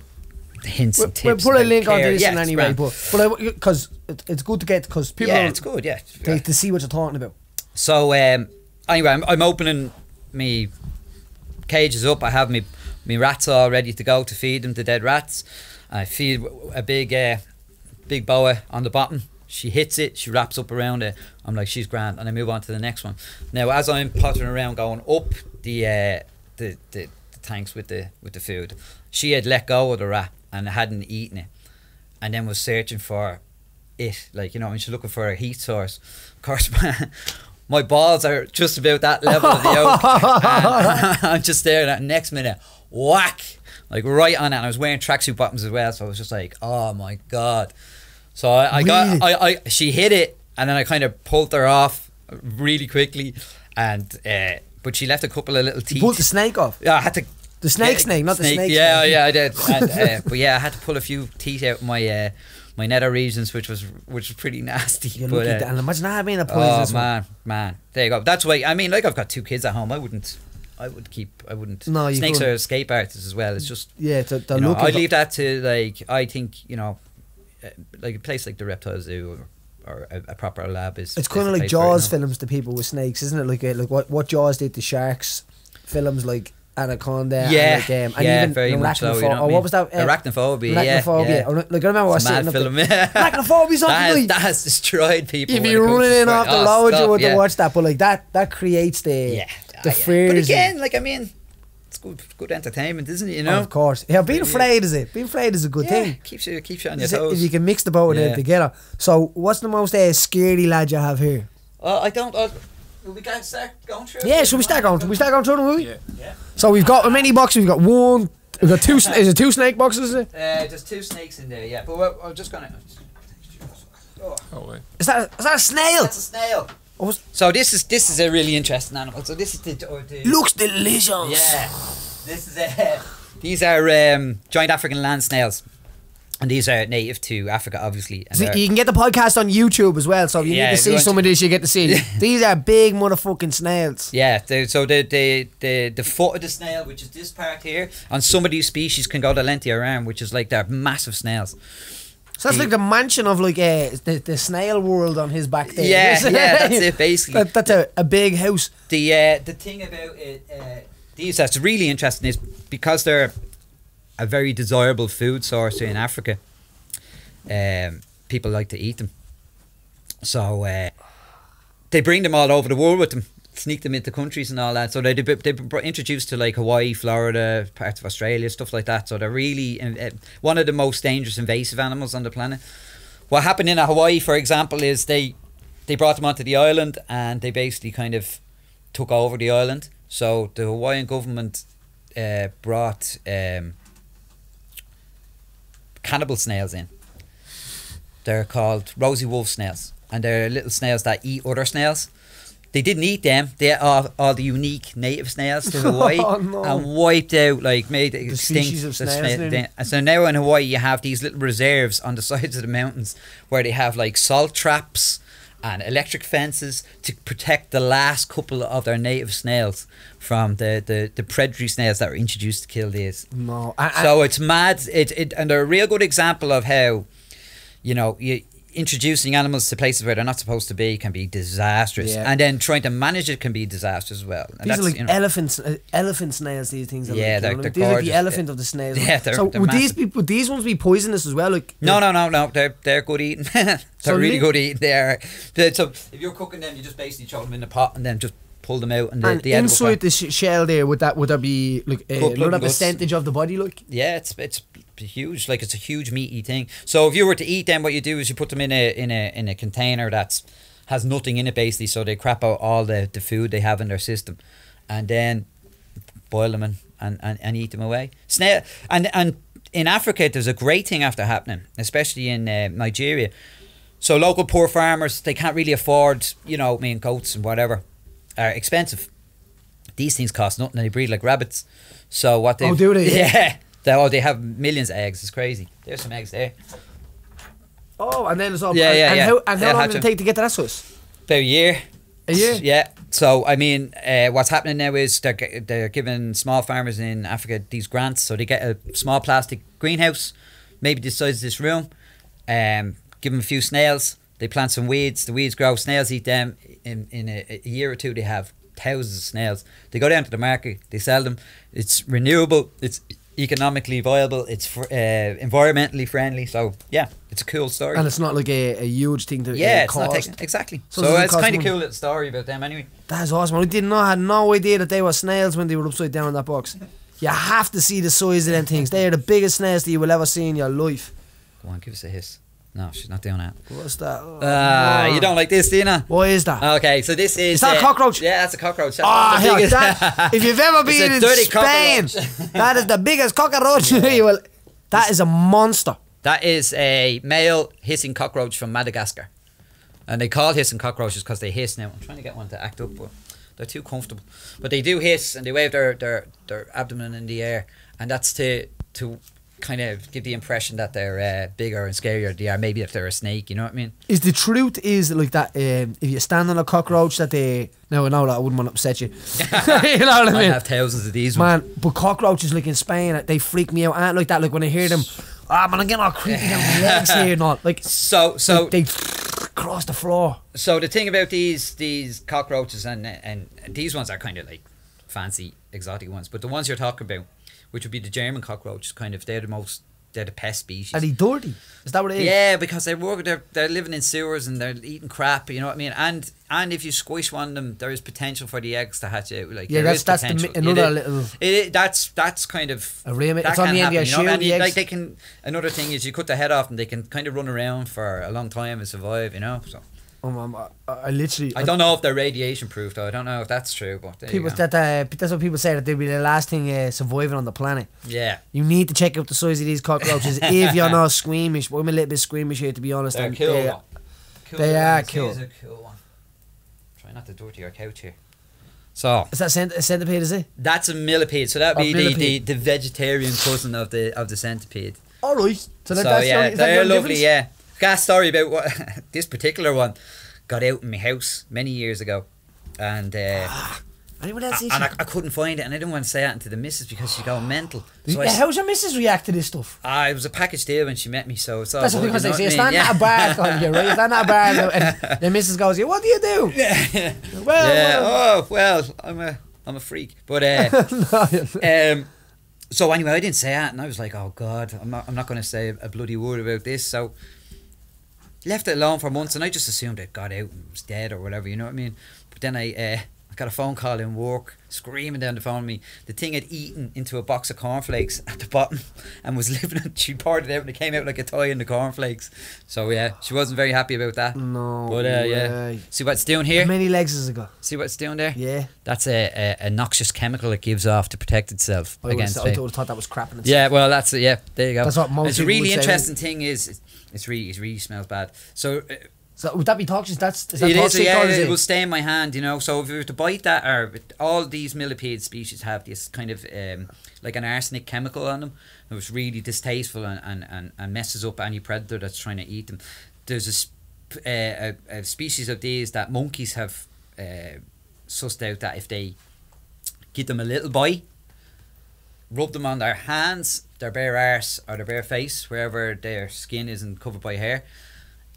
Speaker 2: hints and tips.
Speaker 1: We'll put a link onto this anyway, but because it's good to get, because people
Speaker 2: it's good,
Speaker 1: to see what you're talking about.
Speaker 2: So anyway, I'm opening me cages up. I have me rats all ready to go to feed them, the dead rats. I feed a big boa on the bottom. She hits it, she wraps up around it. I'm like, she's grand, and I move on to the next one. Now, as I'm pottering around going up the tanks with the food, she had let go of the rat and hadn't eaten it, and then was searching for it, like, you know, and she's looking for a heat source. Of course, my balls are just about that level of the yolk, and I'm just there. That next minute, whack, like right on it. And I was wearing tracksuit bottoms as well, so I was just like, oh my god. So she hit it, and then I kind of pulled her off really quickly, and but she left a couple of little teeth.
Speaker 1: You pulled the snake off?
Speaker 2: Yeah, I had to.
Speaker 1: The snake, not the snake.
Speaker 2: Yeah, I did. And, but yeah, I had to pull a few teeth out of my my nether regions, which was pretty nasty.
Speaker 1: You're lucky that, and imagine that being a poisonous one.
Speaker 2: Man, there you go. That's why, I mean, like, I've got 2 kids at home. I wouldn't. No, snakes are escape artists as well. It's just, I leave that to, like, I think, you know, like a place like the Reptile Zoo or a proper lab is. It's
Speaker 1: kind of like Jaws films to people with snakes, isn't it? Like what Jaws did to sharks films, like Anaconda.
Speaker 2: Yeah,
Speaker 1: and even
Speaker 2: very much so. You know
Speaker 1: what was that?
Speaker 2: Arachnophobia.
Speaker 1: Yeah. Like, I remember I was sitting
Speaker 2: film.
Speaker 1: Arachnophobia's on
Speaker 2: that has destroyed people.
Speaker 1: If you're running in off the road, you want to watch that, but like that creates the fears.
Speaker 2: But again, like, I mean, it's good entertainment, isn't it? You know,
Speaker 1: of course. Yeah, being afraid is a good thing.
Speaker 2: Keeps you on your toes.
Speaker 1: If you can mix the both of them together. So, what's the most scary lad you have here?
Speaker 2: I don't. Will we start going through?
Speaker 1: Yeah, should we start going through? the movie?
Speaker 2: Yeah.
Speaker 1: So we've got how many boxes? We've got one. We've got 2. Is it 2 snake boxes?
Speaker 2: There's 2 snakes in there. Yeah, but I'm just gonna.
Speaker 3: Oh wait.
Speaker 1: Is that a snail?
Speaker 2: That's a snail. So this is a really interesting animal. So this is the
Speaker 1: Looks delicious.
Speaker 2: yeah. This is these are giant African land snails. And these are native to Africa, obviously. And
Speaker 1: So you can get the podcast on YouTube as well. So if you need to see some of this, you get to see. These are big motherfucking snails.
Speaker 2: Yeah. So the foot of the snail, which is this part here, on some of these species can go the length of your arm, which is like they're massive snails.
Speaker 1: So that's like the mansion of like the snail world on his back there.
Speaker 2: Yeah, that's it basically.
Speaker 1: That's a big house.
Speaker 2: The thing about it, these that's really interesting is because they're a very desirable food source in Africa. People like to eat them, so they bring them all over the world with them, sneak them into countries and all that. So they've been introduced to like Hawaii, Florida, parts of Australia, stuff like that. So they're really one of the most dangerous invasive animals on the planet. What happened in Hawaii, for example, is they brought them onto the island and they basically kind of took over the island. So the Hawaiian government brought cannibal snails in. They're called rosy wolf snails, and they're little snails that eat other snails. They didn't eat them. They ate all the unique native snails to Hawaii and wiped out, like made it extinct.
Speaker 1: Species of snails.
Speaker 2: And so now in Hawaii you have these little reserves on the sides of the mountains where they have like salt traps and electric fences to protect the last couple of their native snails from the predatory snails that were introduced to kill these.
Speaker 1: No,
Speaker 2: so it's mad. And they're a real good example of how, introducing animals to places where they're not supposed to be can be disastrous, and then trying to manage it can be disastrous as well. And
Speaker 1: these are like elephant snails. These things. Are
Speaker 2: yeah,
Speaker 1: like,
Speaker 2: they're
Speaker 1: these are the elephant of the snails.
Speaker 2: Yeah,
Speaker 1: so
Speaker 2: they're
Speaker 1: would these ones be poisonous as well? Like
Speaker 2: no. They're good eating. They're really good eating. So if you're cooking them, you just basically throw them in the pot and then just pull them out, and the
Speaker 1: inside the shell there, would there be like another percentage of the body? Like
Speaker 2: it's huge. Like it's a huge meaty thing. So if you were to eat them, what you do is you put them in a container that has nothing in it basically, so they crap out all the food they have in their system, and then boil them and eat them away. Snail and in Africa there's a great thing after happening, especially in Nigeria. So local poor farmers, they can't really afford, goats and whatever are expensive. These things cost nothing and they breed like rabbits. So what they
Speaker 1: do they?
Speaker 2: Yeah. They have millions of eggs. It's crazy. There's some eggs there.
Speaker 1: Oh, and then it's all.
Speaker 2: How
Speaker 1: long did it take to get to that size?
Speaker 2: About a year.
Speaker 1: A year?
Speaker 2: Yeah. So I mean, what's happening now is they're giving small farmers in Africa these grants. So they get a small plastic greenhouse, maybe the size of this room. Give them a few snails. They plant some weeds. The weeds grow. Snails eat them. In a year or two, they have thousands of snails. They go down to the market. They sell them. It's renewable. It's economically viable. It's environmentally friendly. So yeah, it's a cool story.
Speaker 1: And it's not like a huge thing to
Speaker 2: it's
Speaker 1: cost.
Speaker 2: not exactly.
Speaker 1: So
Speaker 2: it's kind of cool little story about them anyway.
Speaker 1: That's awesome. I had no idea that they were snails when they were upside down in that box. You have to see the size of them things. They are the biggest snails that you will ever see in your life.
Speaker 2: Go on, give us a hiss. No, she's not doing that.
Speaker 1: What's that?
Speaker 2: You don't like this, do you know?
Speaker 1: What is that?
Speaker 2: Okay, so this is...
Speaker 1: Is that a cockroach?
Speaker 2: Yeah, that's a cockroach. That's
Speaker 1: if you've ever been in Spain, that is the biggest cockroach. That is a monster.
Speaker 2: That is a male hissing cockroach from Madagascar. And they call hissing cockroaches because they hiss now. I'm trying to get one to act up, but they're too comfortable. But they do hiss and they wave their abdomen in the air. And that's to kind of give the impression that they're bigger and scarier than they are, maybe if they're a snake, you know what I mean?
Speaker 1: Is the truth is like that if you stand on a cockroach that they... No, I know that I wouldn't want to upset you. You know what I mean?
Speaker 2: I have thousands of these
Speaker 1: ones. Man, but cockroaches like in Spain, they freak me out. I ain't like that, like when I hear them, man, I'm getting all creepy down my legs here and all. Like,
Speaker 2: so
Speaker 1: like they cross the floor.
Speaker 2: So the thing about these cockroaches and these ones are kind of like fancy, exotic ones, but the ones you're talking about, which would be the German cockroach, they're the pest species.
Speaker 1: Are they dirty? Is that what it is?
Speaker 2: Yeah, because they're living in sewers and they're eating crap, you know what I mean? And if you squish one of them, there is potential for the eggs to hatch out. Like,
Speaker 1: yeah, that's another little...
Speaker 2: That's kind of...
Speaker 1: A remit. It's on the end of your shield, the eggs.
Speaker 2: Like they can... Another thing is you cut the head off and they can kind of run around for a long time and survive, you know? So...
Speaker 1: I literally...
Speaker 2: I don't know if they're radiation proof though. I don't know if that's true, but
Speaker 1: that's what people say, that they'll be the last thing surviving on the planet.
Speaker 2: Yeah.
Speaker 1: You need to check out the size of these cockroaches if you're not squeamish. But I'm a little bit squeamish here, to be honest.
Speaker 2: They're cool.
Speaker 1: They are cool.
Speaker 2: Here's a cool one. not the dirtier couch here. So
Speaker 1: Is that a centipede, is it?
Speaker 2: that's a millipede. So that'd
Speaker 1: Oh,
Speaker 2: be
Speaker 1: millipede.
Speaker 2: the vegetarian cousin of the centipede.
Speaker 1: Alright. So,
Speaker 2: So
Speaker 1: that's
Speaker 2: yeah,
Speaker 1: is that
Speaker 2: they're
Speaker 1: the only
Speaker 2: lovely.
Speaker 1: difference?
Speaker 2: Yeah, got a story about what this particular one got out in my house many years ago, and
Speaker 1: Anyone else see
Speaker 2: and I couldn't find it, and I didn't want to say that to the missus because she'd go mental. So
Speaker 1: Yeah, how's your missus react to this stuff?
Speaker 2: it was a package deal when she met me, so it's all
Speaker 1: That's
Speaker 2: good,
Speaker 1: because
Speaker 2: you
Speaker 1: they
Speaker 2: know
Speaker 1: say,
Speaker 2: what I
Speaker 1: stand
Speaker 2: mean?
Speaker 1: at a bar, Colin, you right? Stand at a bar, and the missus goes, "Yeah, what do you do?"
Speaker 2: Yeah.
Speaker 1: Well,
Speaker 2: Oh well, I'm a freak, but so anyway, I didn't say that, and I was like, oh god, I'm not going to say a bloody word about this. So left it alone for months, and I just assumed it got out and was dead or whatever, you know what I mean? But then I got a phone call in work, screaming down the phone to me. The thing had eaten into a box of cornflakes at the bottom and was living on. She poured it out and it came out like a toy in the cornflakes. So yeah, she wasn't very happy about that.
Speaker 1: no.
Speaker 2: But yeah,
Speaker 1: way.
Speaker 2: see what it's doing here?
Speaker 1: How many legs has it got?
Speaker 2: See what it's doing there?
Speaker 1: Yeah.
Speaker 2: That's a noxious chemical it gives off to protect itself
Speaker 1: I
Speaker 2: against
Speaker 1: would
Speaker 2: it.
Speaker 1: have thought that was crap in itself.
Speaker 2: Yeah, well, that's it. Yeah, there you go.
Speaker 1: That's what most
Speaker 2: It's a
Speaker 1: people
Speaker 2: really
Speaker 1: would say.
Speaker 2: interesting thing. It really smells bad. So
Speaker 1: So would that be toxic? Is that
Speaker 2: it is.
Speaker 1: toxic
Speaker 2: Yeah,
Speaker 1: or is
Speaker 2: it will stay in my hand. You know. So if you were to bite that, or all these millipede species have this kind of like an arsenic chemical on them. It was really distasteful and messes up any predator that's trying to eat them. There's a species of these that monkeys have sussed out that if they give them a little bite, rub them on their hands, their bare arse or their bare face, wherever their skin isn't covered by hair,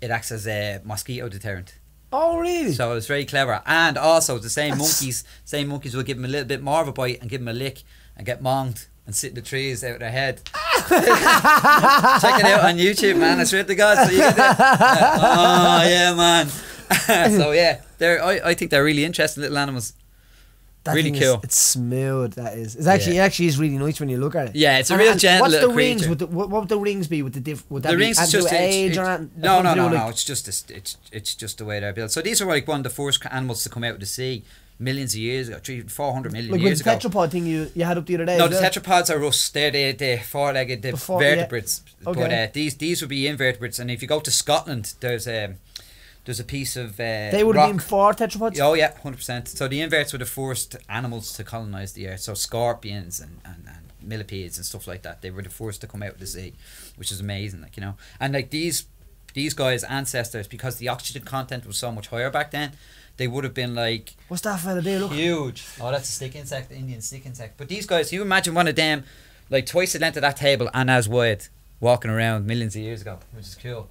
Speaker 2: it acts as a mosquito deterrent.
Speaker 1: Oh, really?
Speaker 2: So it's very clever. And also the same monkeys will give them a little bit more of a bite and give them a lick and get monged and sit in the trees out of their head. Check it out on YouTube, man. I swear to God. So you get oh yeah, man. So yeah, I think they're really interesting little animals.
Speaker 1: That
Speaker 2: really
Speaker 1: thing
Speaker 2: cool.
Speaker 1: It's smooth. That is. It's actually
Speaker 2: Yeah.
Speaker 1: It actually is really nice when you look at it.
Speaker 2: Yeah, it's a
Speaker 1: And-
Speaker 2: real
Speaker 1: and
Speaker 2: gentle
Speaker 1: what's
Speaker 2: little
Speaker 1: the rings?
Speaker 2: creature.
Speaker 1: What would the rings be with the would that
Speaker 2: The
Speaker 1: be
Speaker 2: rings is
Speaker 1: add to
Speaker 2: just
Speaker 1: age or anything?
Speaker 2: no. It's just it's just the way they're built. So these are like one of the first animals to come out of the sea millions of years ago, 400 million
Speaker 1: Like
Speaker 2: years
Speaker 1: with the
Speaker 2: ago.
Speaker 1: tetrapod thing you had up the other day.
Speaker 2: No,
Speaker 1: as
Speaker 2: the
Speaker 1: well.
Speaker 2: tetrapods are us. They're the four-legged, the vertebrates.
Speaker 1: yeah. Okay.
Speaker 2: But these would be invertebrates. And if you go to Scotland, there's a piece of
Speaker 1: They would
Speaker 2: rock.
Speaker 1: have been 4 tetrapods.
Speaker 2: Oh yeah, 100%. So the inverts were the first animals to colonise the earth. So scorpions and millipedes and stuff like that. They were the first to come out of the sea, which is amazing, like, you know. And like these guys' ancestors, because the oxygen content was so much higher back then, they would have been like
Speaker 1: What's that fella there? Look.
Speaker 2: huge. Oh, that's a stick insect, Indian stick insect. But these guys, you imagine one of them like twice the length of that table and as wide, walking around millions of years ago, which is cool.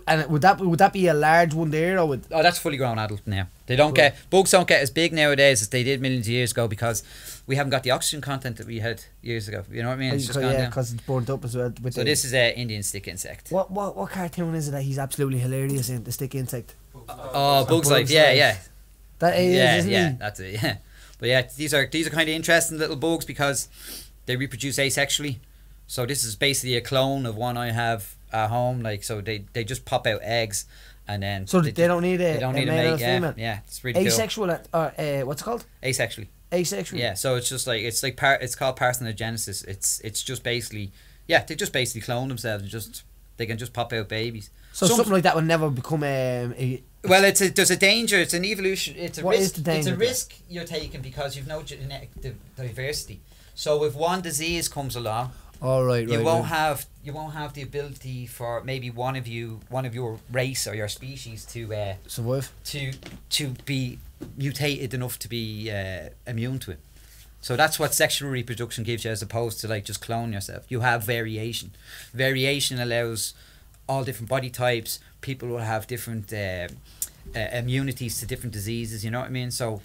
Speaker 1: And would that be a large one there or would?
Speaker 2: Oh, that's fully grown adult now. They don't get bugs don't get as big nowadays as they did millions of years ago because we haven't got the oxygen content that we had years ago. You know what I mean? It's just gone down.
Speaker 1: because it's burnt up as well. With
Speaker 2: So this is a Indian stick insect.
Speaker 1: what cartoon is it that he's absolutely hilarious in? The stick insect.
Speaker 2: Oh, Bugs
Speaker 1: Bugs
Speaker 2: Life. Yeah,
Speaker 1: Life.
Speaker 2: yeah,
Speaker 1: That is,
Speaker 2: yeah,
Speaker 1: isn't
Speaker 2: yeah.
Speaker 1: he?
Speaker 2: That's it. Yeah, but yeah, these are kind of interesting little bugs because they reproduce asexually. So this is basically a clone of one I have at home. Like, so they just pop out eggs, and then
Speaker 1: So they don't need a
Speaker 2: they don't need a
Speaker 1: male or
Speaker 2: mate. Yeah,
Speaker 1: female.
Speaker 2: yeah, it's really
Speaker 1: Asexual. What's it called?
Speaker 2: cool. Asexually.
Speaker 1: Asexual.
Speaker 2: Yeah, so it's just like it's called parthenogenesis. It's just basically they just basically clone themselves and they can just pop out babies.
Speaker 1: So something like that would never become a.
Speaker 2: Well, there's a danger. It's an evolution. It's a
Speaker 1: What
Speaker 2: risk.
Speaker 1: is the danger
Speaker 2: It's a
Speaker 1: then?
Speaker 2: risk you're taking because you've no genetic diversity. So if one disease comes along,
Speaker 1: Oh right,
Speaker 2: you won't have the ability for maybe one of your race or your species to
Speaker 1: survive.
Speaker 2: to be mutated enough to be immune to it. So that's what sexual reproduction gives you, as opposed to like just clone yourself. You have variation. Variation allows all different body types. People will have different immunities to different diseases. You know what I mean? So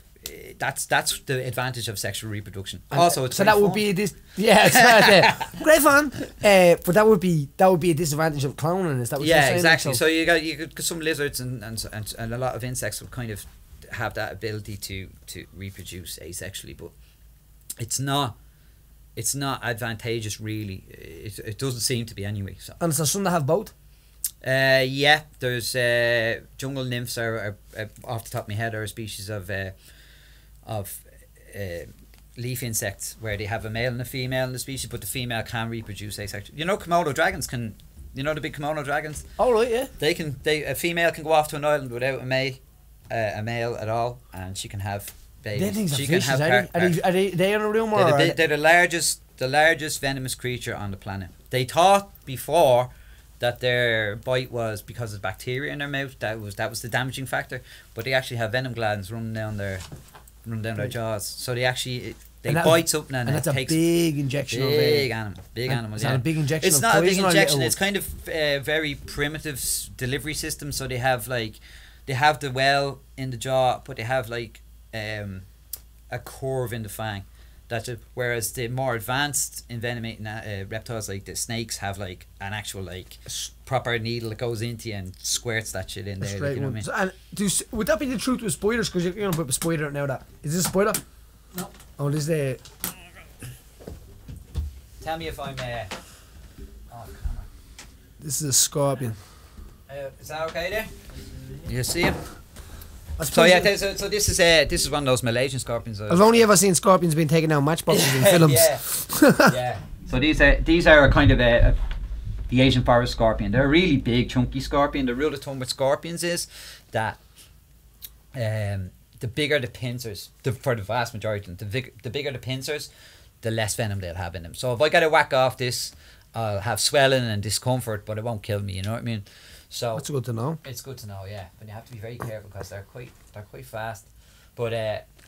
Speaker 2: that's the advantage of sexual reproduction.
Speaker 1: And
Speaker 2: Also, it's
Speaker 1: so
Speaker 2: great
Speaker 1: that would
Speaker 2: fun.
Speaker 1: be this. Yeah, it's right, great fun. But that would be a disadvantage of cloning. Is that what you're
Speaker 2: Yeah,
Speaker 1: saying?
Speaker 2: exactly.
Speaker 1: Like,
Speaker 2: So you got some lizards and a lot of insects will kind of have that ability to reproduce asexually, but it's not advantageous really. It doesn't seem to be anyway. So
Speaker 1: and so some that have both.
Speaker 2: yeah, there's jungle nymphs are off the top of my head are a species of leaf insects where they have a male and a female in the species, but the female can reproduce asexually. You know, Komodo dragons can. You know the big Komodo dragons.
Speaker 1: Oh right, yeah.
Speaker 2: A female can go off to an island without a mate, a male at all, and she can have babies.
Speaker 1: They things are
Speaker 2: She can
Speaker 1: vicious,
Speaker 2: have
Speaker 1: are they in a room or?
Speaker 2: they're the largest venomous creature on the planet. They thought before that their bite was because of bacteria in their mouth. That was the damaging factor. But they actually have venom glands running down their jaws. So they actually bite something and
Speaker 1: that's
Speaker 2: it
Speaker 1: a
Speaker 2: takes
Speaker 1: big injection.
Speaker 2: big animal. Is
Speaker 1: that a big injection?
Speaker 2: It's
Speaker 1: of
Speaker 2: not a big
Speaker 1: poison or
Speaker 2: injection.
Speaker 1: little-
Speaker 2: It's kind of very primitive delivery system. So they have the well in the jaw, but they have like a curve in the fang. Whereas the more advanced envenomating reptiles like the snakes have like an actual like proper needle that goes into you and squirts that shit in there. Like, you know what I mean?
Speaker 1: And would that be the truth with spiders? Because you're going to put a spider out now. Is this a spider?
Speaker 4: No.
Speaker 1: Oh, this is the.
Speaker 2: Tell me if I'm.
Speaker 1: This is a scorpion.
Speaker 2: Is that okay there? You see him?
Speaker 1: I
Speaker 2: So
Speaker 1: suppose
Speaker 2: yeah, so this is one of those Malaysian scorpions.
Speaker 1: I've only ever seen scorpions being taken out matchboxes in films.
Speaker 2: Yeah. So these are a kind of the Asian forest scorpion. They're a really big, chunky scorpion. The rule of thumb with scorpions is that the bigger the pincers, for the vast majority, the bigger the pincers, the less venom they'll have in them. So if I get a whack off this, I'll have swelling and discomfort, but it won't kill me. You know what I mean? So
Speaker 1: That's good to know.
Speaker 2: it's good to know, yeah. But you have to be very careful because they're quite fast. But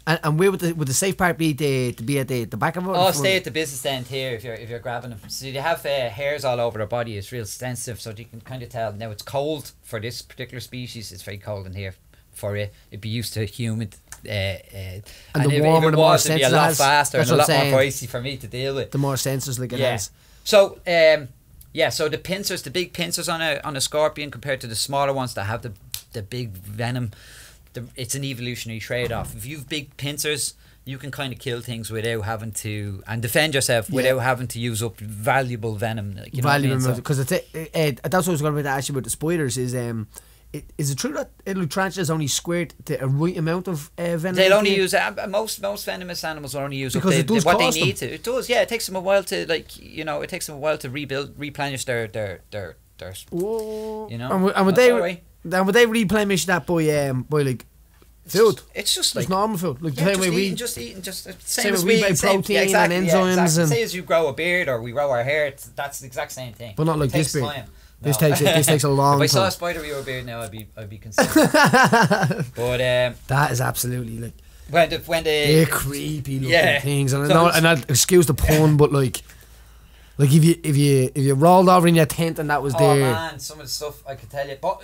Speaker 1: And where would the safe part be? To be at the back of it?
Speaker 2: oh, stay at the business end here if you're grabbing them. So they have hairs all over their body. It's real sensitive, so you can kind of tell. Now it's cold for this particular species. It's very cold in here for it. It'd be used to humid. And
Speaker 1: the
Speaker 2: if
Speaker 1: warmer,
Speaker 2: it
Speaker 1: the more
Speaker 2: was, it'd be a
Speaker 1: sensitive it
Speaker 2: lot
Speaker 1: has.
Speaker 2: faster
Speaker 1: That's
Speaker 2: and a
Speaker 1: what
Speaker 2: lot
Speaker 1: I'm
Speaker 2: more
Speaker 1: saying.
Speaker 2: pricey for me to deal with.
Speaker 1: The more sensors like it
Speaker 2: Yeah.
Speaker 1: has.
Speaker 2: So so the pincers, the big pincers on a scorpion compared to the smaller ones that have the big venom, it's an evolutionary trade-off. If you've big pincers, you can kind of kill things without having to and defend yourself without having to use up valuable venom. Like, you know what I mean?
Speaker 1: Because that's what I was going to ask you about the spiders. Is it true that tarantulas only squirt a right amount of venom?
Speaker 2: They'll only use most venomous animals will only use
Speaker 1: Because it does
Speaker 2: what they
Speaker 1: cost
Speaker 2: need
Speaker 1: them.
Speaker 2: to. It does, yeah. It takes them a while to replenish their
Speaker 1: Oh.
Speaker 2: you know.
Speaker 1: And would
Speaker 2: That's
Speaker 1: they?
Speaker 2: all right.
Speaker 1: And would they replenish that by like food?
Speaker 2: It's just
Speaker 1: Just
Speaker 2: like
Speaker 1: normal food, like the
Speaker 2: yeah,
Speaker 1: same way we.
Speaker 2: just eating, same
Speaker 1: same
Speaker 2: as
Speaker 1: way we
Speaker 2: we
Speaker 1: buy protein and enzymes and-
Speaker 2: Say as you grow a beard or we grow our hair, that's the exact same thing.
Speaker 1: But not like
Speaker 2: It takes
Speaker 1: this beard.
Speaker 2: time.
Speaker 1: This
Speaker 2: No.
Speaker 1: takes a long
Speaker 2: If I saw a
Speaker 1: time.
Speaker 2: spider with your beard now, I'd be concerned. But
Speaker 1: That is absolutely like
Speaker 2: when
Speaker 1: they're creepy looking
Speaker 2: yeah.
Speaker 1: things, and I
Speaker 2: So
Speaker 1: know,
Speaker 2: it's-
Speaker 1: and I excuse the pun, but like if you rolled over in your tent and that was
Speaker 2: oh
Speaker 1: there,
Speaker 2: man, some of the stuff I could tell you. But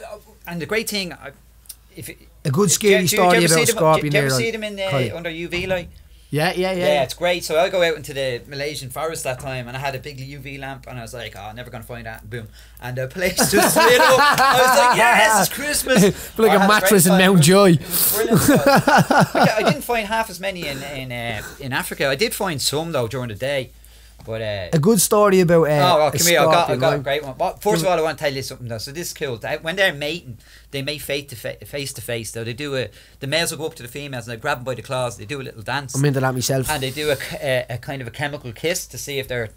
Speaker 2: and the great thing,
Speaker 1: a good scary story about a scorpion.
Speaker 2: Do you ever
Speaker 1: there,
Speaker 2: see them in
Speaker 1: Collie.
Speaker 2: under UV light?
Speaker 1: Yeah,
Speaker 2: Yeah, it's great. So I go out into the Malaysian forest that time, and I had a big UV lamp, and I was like, "Oh, I'm never gonna find that." Boom, and the place just lit up. I was like, "Yes, it's Christmas!"
Speaker 1: Like
Speaker 2: I
Speaker 1: a
Speaker 2: had
Speaker 1: mattress
Speaker 2: great
Speaker 1: in
Speaker 2: time.
Speaker 1: Mount Joy.
Speaker 2: It was brilliant. I didn't find half as many in Africa. I did find some though during the day, but
Speaker 1: A good story about
Speaker 2: oh,
Speaker 1: a
Speaker 2: come here! I got a
Speaker 1: scorpion,
Speaker 2: great one. But first of all, I want to tell you something though. So this is cool. When they're mating, they mate face to face. So they do the males will go up to the females and they grab them by the claws. They do a little dance.
Speaker 1: I'm into that myself.
Speaker 2: And they do a kind of a chemical kiss to see if they're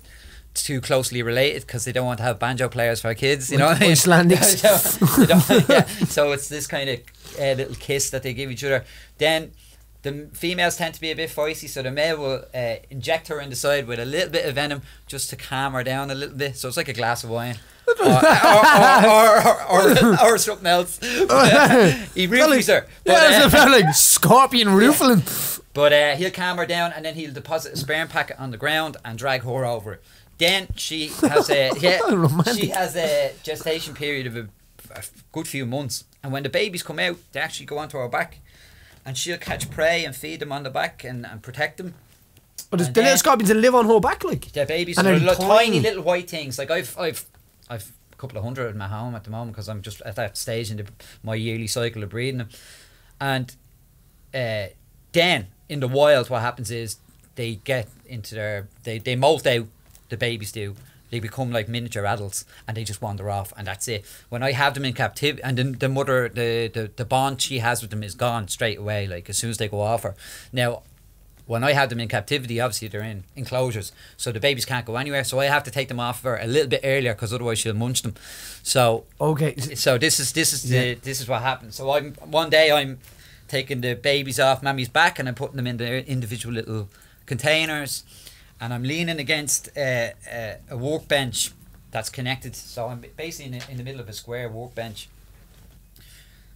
Speaker 2: too closely related because they don't want to have banjo players for kids, you know what I mean?
Speaker 1: Icelandics.
Speaker 2: They don't- yeah. So it's this kind of little kiss that they give each other. Then the females tend to be a bit feisty, so the male will inject her in the side with a little bit of venom just to calm her down a little bit. So it's like a glass of wine. or something else. He roofles her.
Speaker 1: Yeah, it felt like scorpion roofling.
Speaker 2: But he'll calm her down and then he'll deposit a sperm packet on the ground and drag her over it. Then she has a gestation period of a good few months, and when the babies come out, they actually go onto her back, and she'll catch prey and feed them on the back and protect them.
Speaker 1: But the
Speaker 2: And
Speaker 1: little
Speaker 2: then-
Speaker 1: scorpions that live on her back, like.
Speaker 2: The babies
Speaker 1: And
Speaker 2: are
Speaker 1: they're
Speaker 2: tiny
Speaker 1: tiny.
Speaker 2: little white things. Like I've a couple of hundred in my home at the moment because I'm just at that stage in my yearly cycle of breeding them. And then in the wild, what happens is they get into they molt out. The babies do. They become like miniature adults and they just wander off, and that's it. When I have them in captivity, and then the mother, the bond she has with them is gone straight away, like as soon as they go off her. Now, when I have them in captivity, obviously they're in enclosures, so the babies can't go anywhere. So I have to take them off her a little bit earlier because otherwise she'll munch them. So
Speaker 1: Okay.
Speaker 2: this is what happens. So one day I'm taking the babies off Mammy's back and I'm putting them in their individual little containers, and I'm leaning against a workbench that's connected. So I'm basically in the middle of a square workbench.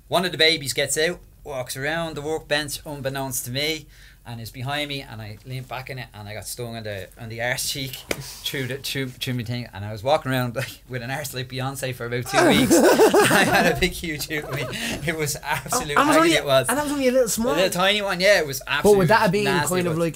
Speaker 2: One of the babies gets out, walks around the workbench unbeknownst to me, and is behind me, and I lean back in it, and I got stung on the arse cheek through my thing, and I was walking around like, with an arse like Beyonce for about 2 weeks. I had a big huge hoot with me. It was absolute agony. It was,
Speaker 1: and that was only a little small,
Speaker 2: a little tiny one. Yeah, it was absolutely.
Speaker 1: But would that have been
Speaker 2: nasty,
Speaker 1: kind of like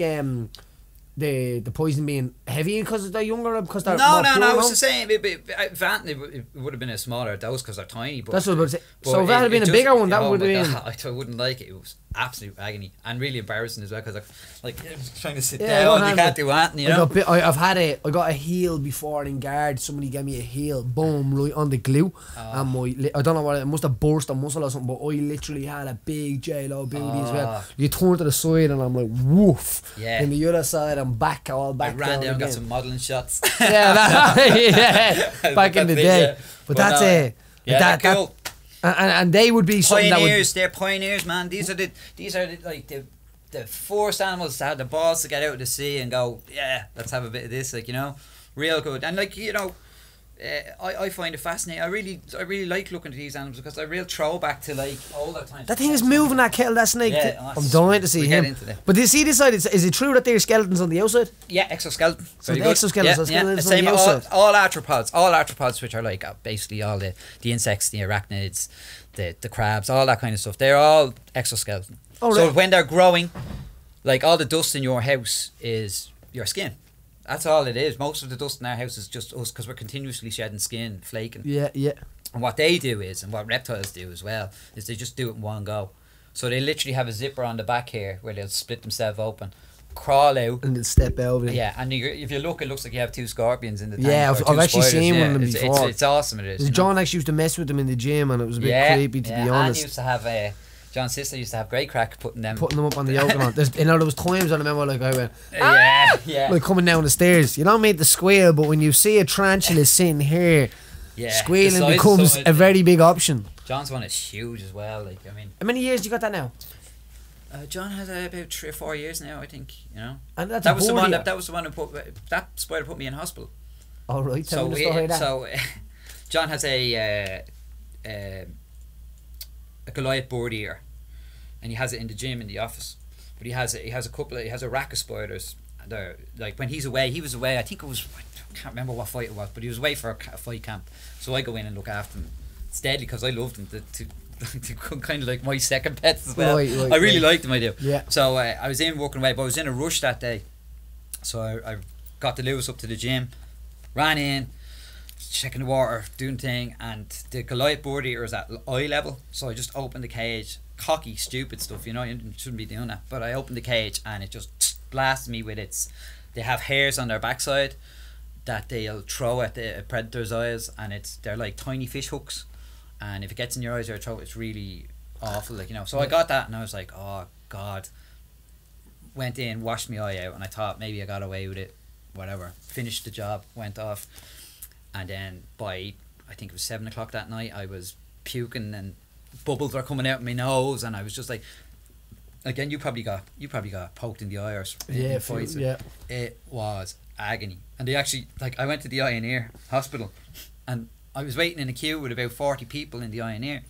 Speaker 1: the poison being heavy because they're younger, or because they're
Speaker 2: no,
Speaker 1: more pure,
Speaker 2: it was the same. It would have been a smaller dose because they're tiny. But
Speaker 1: that's what I was saying. So if that had been a bigger one, that would have been.
Speaker 2: I wouldn't like it. It was absolute agony and really embarrassing as well, because I was trying to sit
Speaker 1: Yeah,
Speaker 2: down. You can't do anything, you know.
Speaker 1: I got a heel before in guard. Somebody gave me a heel, boom, right on the glue, and I don't know what it must have burst a muscle or something. But I literally had a big J-Lo booty as well. You turn to the side and I'm like, woof.
Speaker 2: Yeah.
Speaker 1: And the other side I'm back, all back.
Speaker 2: I ran down and got
Speaker 1: again.
Speaker 2: some modelling shots.
Speaker 1: Yeah, back in the day.
Speaker 2: Yeah.
Speaker 1: But that's it.
Speaker 2: Yeah, they're cool.
Speaker 1: And they would be something
Speaker 2: Pioneers. They're pioneers, man. These are the the first animals to have the balls to get out of the sea and go, yeah, let's have a bit of this, like, you know, real good. And like, you know, I find it fascinating. I really like looking at these animals because they're real throwback to like older times.
Speaker 1: that thing is moving, that kettle, that snake.
Speaker 2: Yeah,
Speaker 1: I'm dying to see
Speaker 2: we
Speaker 1: him.
Speaker 2: get into that.
Speaker 1: But do you see this side? Is it true that they're skeletons on the outside?
Speaker 2: Yeah, exoskeleton.
Speaker 1: So
Speaker 2: Very
Speaker 1: the
Speaker 2: good.
Speaker 1: exoskeletons are skeletons on
Speaker 2: Same
Speaker 1: the outside.
Speaker 2: all arthropods, which are like basically all the insects, the arachnids, the crabs, all that kind of stuff. They're all exoskeleton.
Speaker 1: Oh,
Speaker 2: so
Speaker 1: really?
Speaker 2: when they're growing, like all the dust in your house is your skin. That's all it is. Most of the dust in our house is just us because we're continuously shedding skin, flaking.
Speaker 1: Yeah, yeah.
Speaker 2: And what they do is, and what reptiles do as well, is they just do it in one go. So they literally have a zipper on the back here where they'll split themselves open, crawl out,
Speaker 1: And they'll step over.
Speaker 2: yeah, and if you look, it looks like you have two scorpions in the tank.
Speaker 1: Yeah,
Speaker 2: or
Speaker 1: I've
Speaker 2: two
Speaker 1: actually
Speaker 2: spiders.
Speaker 1: seen one of them
Speaker 2: It's-
Speaker 1: before.
Speaker 2: It's awesome, it is. you know.
Speaker 1: John actually used to mess with them in the gym, and it was a bit creepy, to be
Speaker 2: Anne
Speaker 1: honest.
Speaker 2: used to have John's sister used to have great crack putting them
Speaker 1: Putting them up on the yoga. There was times I remember, like, I went,
Speaker 2: yeah,
Speaker 1: like, coming down the stairs. You don't mean to squeal, but when you see a tarantula sitting here,
Speaker 2: yeah.
Speaker 1: squealing
Speaker 2: The size of
Speaker 1: becomes
Speaker 2: some
Speaker 1: a very big option.
Speaker 2: John's one is huge as well. Like, I mean,
Speaker 1: How many years you got that now?
Speaker 2: John has about 3 or 4 years now, I think. You know,
Speaker 1: And that's
Speaker 2: that
Speaker 1: a
Speaker 2: was the one.
Speaker 1: board
Speaker 2: That was the one who put that spider put me in hospital.
Speaker 1: All right, tell me the story of that.
Speaker 2: So John has a Goliath board ear, and he has it in the gym in the office. But he has a rack of spiders. And they're like, when he was away. I think it was, I can't remember what fight it was, but he was away for a fight camp. So I go in and look after him. It's deadly because I loved him to kind of like my second pets as well.
Speaker 1: Right,
Speaker 2: I really liked him. I do.
Speaker 1: Yeah.
Speaker 2: So I was in working away, but I was in a rush that day. So I got the Lewis up to the gym, ran in, checking the water, doing thing, and the Goliath board eater is at eye level. So I just opened the cage, cocky, stupid stuff, you know, you shouldn't be doing that. But I opened the cage and it just blasted me with its. They have hairs on their backside that they'll throw at the predator's eyes, and they're like tiny fish hooks. And if it gets in your eyes or your throat, it's really awful, like, you know. So I got that and I was like, oh God. Went in, washed my eye out, and I thought maybe I got away with it, whatever. Finished the job, went off, and then by, I think it was 7 o'clock that night, I was puking and bubbles were coming out of my nose, and I was just like, again, you probably got poked in the eye or
Speaker 1: Yeah,
Speaker 2: fights.
Speaker 1: yeah.
Speaker 2: It was agony. And they actually, like, I went to the eye and ear hospital, and I was waiting in a queue with about 40 people in the eye and ear.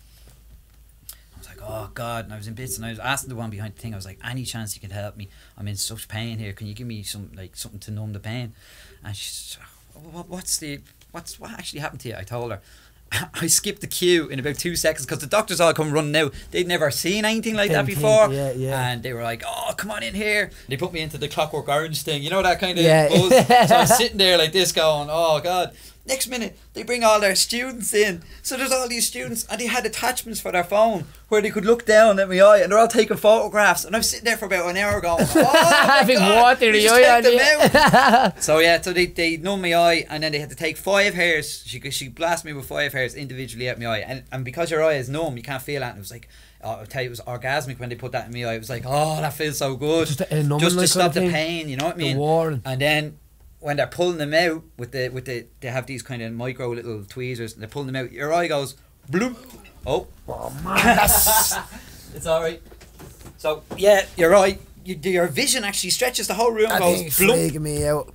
Speaker 2: I was like, oh God, and I was in bits, and I was asking the one behind the thing, I was like, any chance you can help me? I'm in such pain here, can you give me something to numb the pain? And she's, what actually happened to you? I told her. I skipped the queue in about 2 seconds because the doctors all come running out. They'd never seen anything like that before.
Speaker 1: Yeah.
Speaker 2: And they were like, oh, come on in here. They put me into the Clockwork Orange thing, you know, that kind of
Speaker 1: Yeah.
Speaker 2: So I was sitting there like this going, oh God. Next minute, they bring all their students in. So there's all these students, and they had attachments for their phone where they could look down at my eye, and they're all taking photographs. And I'm sitting there for about an hour going, oh my
Speaker 1: Having
Speaker 2: God,
Speaker 1: water in
Speaker 2: we
Speaker 1: the
Speaker 2: just
Speaker 1: eye
Speaker 2: take
Speaker 1: on
Speaker 2: them
Speaker 1: you.
Speaker 2: out. So yeah, so they numb my eye, and then they had to take 5 hairs. She blasted me with 5 hairs individually at my eye, and because your eye is numb, you can't feel that. And it was like, I'll tell you, it was orgasmic when they put that in my eye. It was like, oh, that feels so good,
Speaker 1: Just to
Speaker 2: just to stop the pain. You know what I mean?
Speaker 1: The warning.
Speaker 2: And then when they're pulling them out with the they have these kind of micro little tweezers, and they're pulling them out, your eye goes bloop. Oh
Speaker 1: Oh man, that's
Speaker 2: it's alright. So yeah, you're right. Your vision actually stretches. The whole room
Speaker 1: I think
Speaker 2: goes
Speaker 1: it's
Speaker 2: blump.
Speaker 1: freaking me out.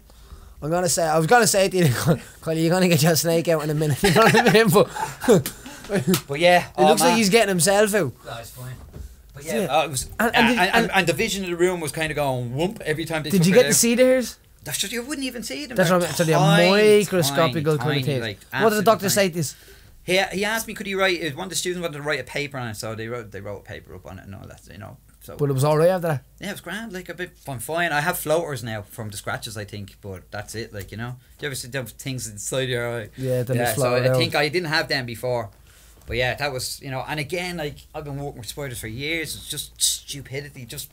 Speaker 1: I was gonna say to you, Collie, you're gonna get your snake out in a minute. You know what I mean?
Speaker 2: But yeah,
Speaker 1: It looks like he's getting himself out.
Speaker 2: No, it's fine. But
Speaker 1: Yeah.
Speaker 2: yeah, it was,
Speaker 1: And
Speaker 2: and the vision of the room was kind of going whoop every time they
Speaker 1: Did
Speaker 2: took
Speaker 1: you
Speaker 2: it
Speaker 1: get
Speaker 2: out.
Speaker 1: to see the hairs?
Speaker 2: That's just, you wouldn't even see them.
Speaker 1: That's
Speaker 2: They're
Speaker 1: what I'm saying.
Speaker 2: tiny,
Speaker 1: Microscopical
Speaker 2: tiny,
Speaker 1: kind of
Speaker 2: like,
Speaker 1: thing. What did the doctor
Speaker 2: absolutely
Speaker 1: say to this?
Speaker 2: tiny. He asked me, could he write? One of the students wanted to write a paper on it, so they wrote a paper up on it and all that. You know. So
Speaker 1: But it was alright after that.
Speaker 2: yeah, it was grand. Like I'm fine. I have floaters now from the scratches, I think, but that's it. Like, you know, do you ever see them things inside your eye?
Speaker 1: Yeah, then they
Speaker 2: So
Speaker 1: float
Speaker 2: I
Speaker 1: out.
Speaker 2: think I didn't have them before. But yeah, that was, you know, and again, like, I've been working with spiders for years. It's just stupidity, just,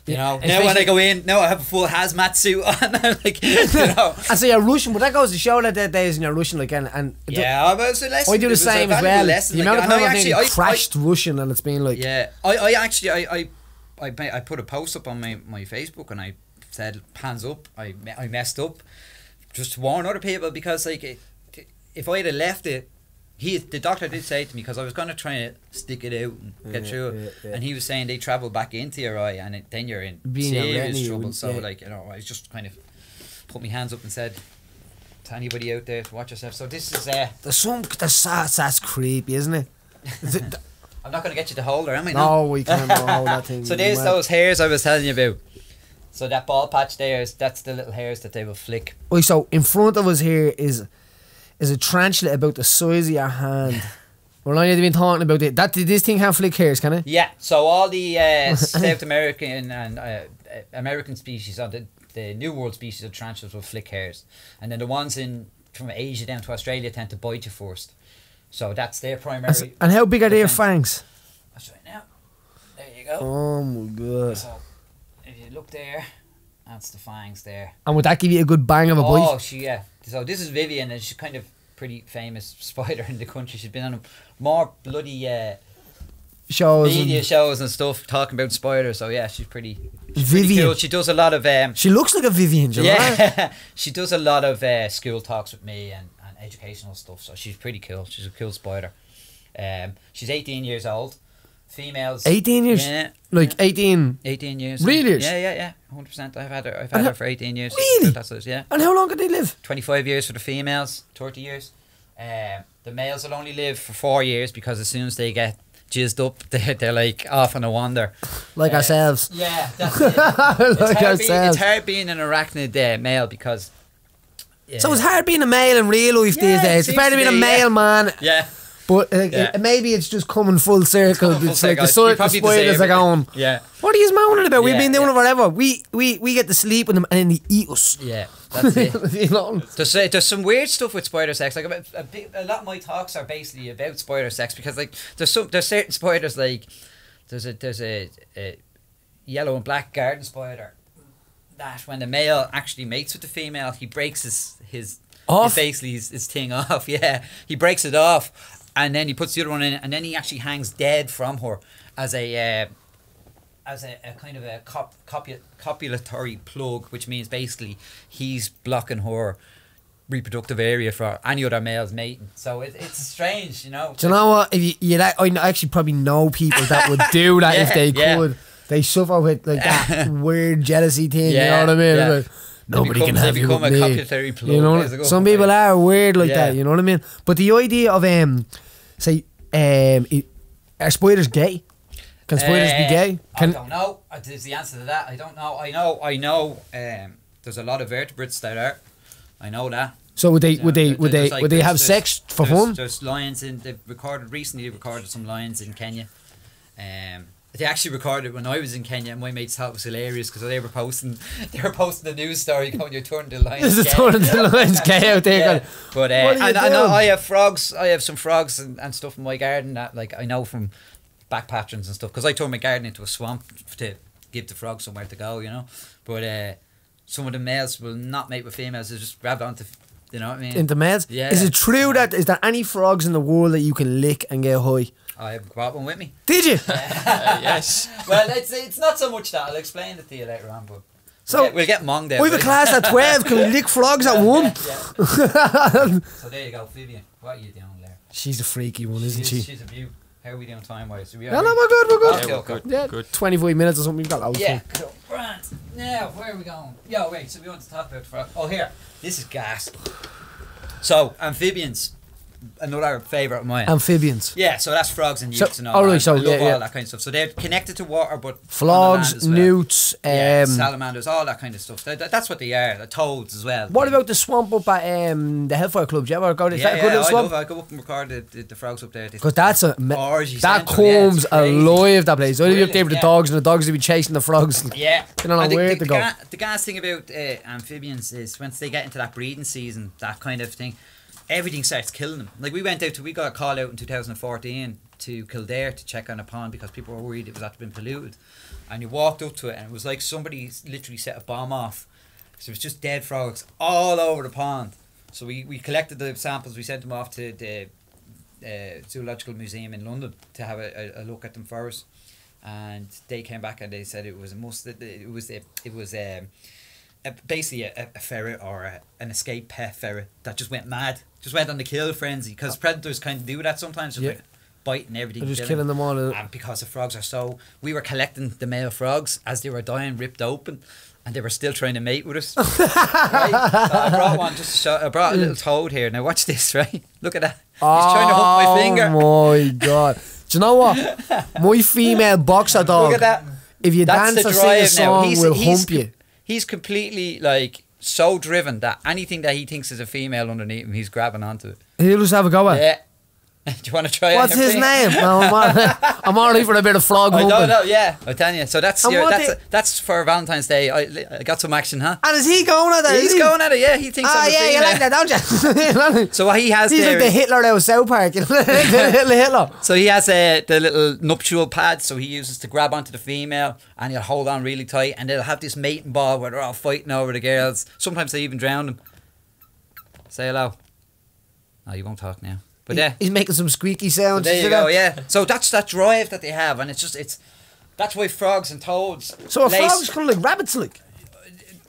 Speaker 2: you know. Now when I go in, now I have a full hazmat suit on. I'm like, you know.
Speaker 1: And so you're rushing, but that goes to show that there days and you're rushing like and
Speaker 2: Yeah, but it's a lesson.
Speaker 1: I do
Speaker 2: It
Speaker 1: the
Speaker 2: was a
Speaker 1: same as
Speaker 2: valuable
Speaker 1: well.
Speaker 2: lesson,
Speaker 1: The
Speaker 2: like,
Speaker 1: amount of
Speaker 2: and
Speaker 1: time
Speaker 2: I
Speaker 1: I've
Speaker 2: actually,
Speaker 1: crashed rushing and it's been like
Speaker 2: yeah, I actually, I put a post up on my Facebook and I said, hands up, I messed up, just to warn other people, because like if I had left it, the doctor did say to me, because I was going to try to stick it out and get through it, and he was saying they travel back into your eye and then you're in serious trouble. So like, you know, I just kind of put my hands up and said to anybody out there to watch yourself. So this is
Speaker 1: that's creepy, isn't it?
Speaker 2: I'm not going to get you to hold her, am I?
Speaker 1: No, we can't hold that thing.
Speaker 2: So there's those hairs I was telling you about. So that ball patch there that's the little hairs that they will flick.
Speaker 1: Wait, so in front of us here is a tarantula about the size of your hand. We're not even talking about it. This thing have flick hairs, can it?
Speaker 2: Yeah. So all the South American and American species, on the New World species of tarantulas will flick hairs, and then the ones from Asia down to Australia tend to bite you first. So that's their primary.
Speaker 1: And how big are their
Speaker 2: defense.
Speaker 1: fangs?
Speaker 2: That's right now. There you go.
Speaker 1: Oh my god.
Speaker 2: So if you look there, that's the fangs there.
Speaker 1: And would that give you a good bang of a bite?
Speaker 2: Oh, yeah. So this is Vivian, and she's kind of pretty famous spider in the country. She's been on more bloody
Speaker 1: Shows
Speaker 2: media
Speaker 1: and
Speaker 2: shows and stuff talking about spiders. So yeah, she's pretty
Speaker 1: Vivian.
Speaker 2: cool. She does a lot of
Speaker 1: She looks like a Vivian, do you know?
Speaker 2: yeah. She does a lot of school talks with me and educational stuff. So she's pretty cool. She's a cool spider. She's 18 years old. Females.
Speaker 1: 18 years?
Speaker 2: Yeah.
Speaker 1: Like 18.
Speaker 2: 18 years.
Speaker 1: Really?
Speaker 2: Yeah. 100%. I've had her for 18 years.
Speaker 1: Really?
Speaker 2: That's it, yeah.
Speaker 1: And how long could they live?
Speaker 2: 25 years for the females, 30 years. The males will only live for 4 years, because as soon as they get jizzed up, they're like off on a wander.
Speaker 1: Like ourselves.
Speaker 2: Yeah, that's it.
Speaker 1: Like ourselves.
Speaker 2: It's hard being an arachnid male, because...
Speaker 1: So it's hard being a male in real life these days. It's better being a male man.
Speaker 2: Yeah.
Speaker 1: But maybe it's just coming full circle.
Speaker 2: Coming full
Speaker 1: It's like
Speaker 2: circle.
Speaker 1: the
Speaker 2: You probably
Speaker 1: spiders
Speaker 2: deserve
Speaker 1: are
Speaker 2: it.
Speaker 1: going,
Speaker 2: Yeah.
Speaker 1: what are you moaning about? We've
Speaker 2: Yeah,
Speaker 1: been doing
Speaker 2: yeah.
Speaker 1: it forever. We get to sleep with them and then they eat us.
Speaker 2: Yeah, that's it.
Speaker 1: You know?
Speaker 2: There's some weird stuff with spider sex. Like a lot of my talks are basically about spider sex, because like there's certain spiders, like there's a yellow and black garden spider that when the male actually mates with the female, he breaks his
Speaker 1: Off?
Speaker 2: basically his thing off. Yeah, he breaks it off, and then he puts the other one in, and then he actually hangs dead from her as a kind of a copulatory plug, which means basically he's blocking her reproductive area for any other males mating. So it's strange, you know.
Speaker 1: Do you know what? If I actually probably know people that would do that if they could. They suffer with like that weird jealousy thing. You know what I mean?
Speaker 2: Yeah.
Speaker 1: Like, nobody can have
Speaker 2: they
Speaker 1: you
Speaker 2: become
Speaker 1: with
Speaker 2: a
Speaker 1: me.
Speaker 2: copulatory plug.
Speaker 1: You know, some people are weird like
Speaker 2: Yeah.
Speaker 1: that. You know what I mean? But the idea of say are spiders gay? Can spiders be gay?
Speaker 2: I don't know. There's the answer to that. I don't know. I know. There's a lot of vertebrates that are. I know that.
Speaker 1: So would they
Speaker 2: There's like-
Speaker 1: have
Speaker 2: there's-
Speaker 1: sex for
Speaker 2: there's-
Speaker 1: fun?
Speaker 2: There's lions they've recently recorded some lions in Kenya. They actually recorded when I was in Kenya, and my mates thought it was hilarious, because they were posting the news story going, "You're turning the lions
Speaker 1: There's a
Speaker 2: gay."
Speaker 1: ton of the lions gay out there.
Speaker 2: Yeah.
Speaker 1: Going,
Speaker 2: But
Speaker 1: what are you
Speaker 2: I know
Speaker 1: doing?
Speaker 2: I have frogs. I have some frogs and stuff in my garden that like I know from back patrons and stuff, because I turned my garden into a swamp to give the frogs somewhere to go, you know. But some of the males will not mate with females; they just grab onto, you know what I mean.
Speaker 1: into males?
Speaker 2: Yeah.
Speaker 1: Is it true that is there any frogs in the world that you can lick and get high?
Speaker 2: I have brought one with me.
Speaker 1: Did you?
Speaker 3: Yes.
Speaker 2: Well, it's not so much that. I'll explain it to you later on, but
Speaker 1: So
Speaker 2: we'll get monged out.
Speaker 1: we have a class at 12. Can we lick frogs at 1?
Speaker 2: Yeah. So there you go, Vivian. What are you doing there?
Speaker 1: She's a freaky one, isn't she?
Speaker 2: She's a beaut. How are we doing time wise?
Speaker 1: No, we're good.
Speaker 3: Yeah, we're good.
Speaker 1: Yeah,
Speaker 3: Good.
Speaker 1: 25 minutes or something. We've got loads.
Speaker 2: Yeah, cool. Right. Now, where are we going? Yeah, wait, so we want to talk about frog. Oh, here. This is gas. So, amphibians. Another favourite of mine.
Speaker 1: Amphibians.
Speaker 2: Yeah, so that's frogs and
Speaker 1: So-
Speaker 2: newts and all
Speaker 1: alright,
Speaker 2: that.
Speaker 1: so
Speaker 2: I love
Speaker 1: yeah.
Speaker 2: all that kind of stuff. So they're connected to water, but
Speaker 1: Frogs,
Speaker 2: on the land as well.
Speaker 1: newts.
Speaker 2: Yeah, salamanders, all that kind of stuff. That's what they are. The toads as well.
Speaker 1: What about the swamp up at the Hellfire Club? Do you ever go to
Speaker 2: Yeah,
Speaker 1: that good little
Speaker 2: I
Speaker 1: swamp?
Speaker 2: love. I go up and record the frogs up there.
Speaker 1: Because that's
Speaker 2: Orgy
Speaker 1: that
Speaker 2: central, yeah,
Speaker 1: comes
Speaker 2: it's crazy.
Speaker 1: alive, that place. I'd be up there with the
Speaker 2: Brilliant,
Speaker 1: dogs, and the dogs would be chasing the frogs.
Speaker 2: Yeah.
Speaker 1: They don't know
Speaker 2: And
Speaker 1: where to go.
Speaker 2: The gas thing about amphibians is once they get into that breeding season, that kind of thing, everything starts killing them. Like we got a call out in 2014 to Kildare to check on a pond because people were worried it was after been polluted. And you walked up to it and it was like somebody literally set a bomb off. So it was just dead frogs all over the pond. So we collected the samples, we sent them off to the Zoological Museum in London to have a look at them first. And they came back and they said it was basically a ferret or an escaped pet ferret that just went mad, just went on the kill frenzy because predators kind of do that sometimes, just like biting everything,
Speaker 1: They're just killing them all.
Speaker 2: And because the frogs are so, we were collecting the male frogs as they were dying, ripped open, and they were still trying to mate with us. Right? So I brought one just to show. I brought a little toad here. Now watch this, right? Look at that. He's trying to hook my finger.
Speaker 1: Oh my god! Do you know what? My female boxer dog.
Speaker 2: Look at that.
Speaker 1: If you
Speaker 2: That's
Speaker 1: dance
Speaker 2: the
Speaker 1: or sing a
Speaker 2: drive now.
Speaker 1: song, will hump you.
Speaker 2: He's completely like so driven that anything that he thinks is a female underneath him, he's grabbing onto it.
Speaker 1: He'll just have a go at.
Speaker 2: Yeah. Do you want to try it?
Speaker 1: What's his name? No, I'm already for a bit of frog
Speaker 2: I
Speaker 1: humping.
Speaker 2: don't know, yeah. I tell you. So that's
Speaker 1: And
Speaker 2: that's for Valentine's Day. I got some action, huh?
Speaker 1: And is he going at that?
Speaker 2: He's going at it, yeah. He thinks I'm a
Speaker 1: yeah, you
Speaker 2: female.
Speaker 1: like that, don't you?
Speaker 2: So what he has
Speaker 1: He's
Speaker 2: there
Speaker 1: like the
Speaker 2: is-
Speaker 1: Hitler out of South Park. You know? The little Hitler.
Speaker 2: So he has the little nuptial pad, so he uses to grab onto the female and he'll hold on really tight and they'll have this mating ball where they're all fighting over the girls. Sometimes they even drown them. Say hello. Oh, you won't talk now. But yeah.
Speaker 1: He's making some squeaky sounds.
Speaker 2: There
Speaker 1: See
Speaker 2: you go,
Speaker 1: that?
Speaker 2: yeah. So that's that drive that they have and that's why frogs and toads.
Speaker 1: So are frogs kind of like rabbits, like?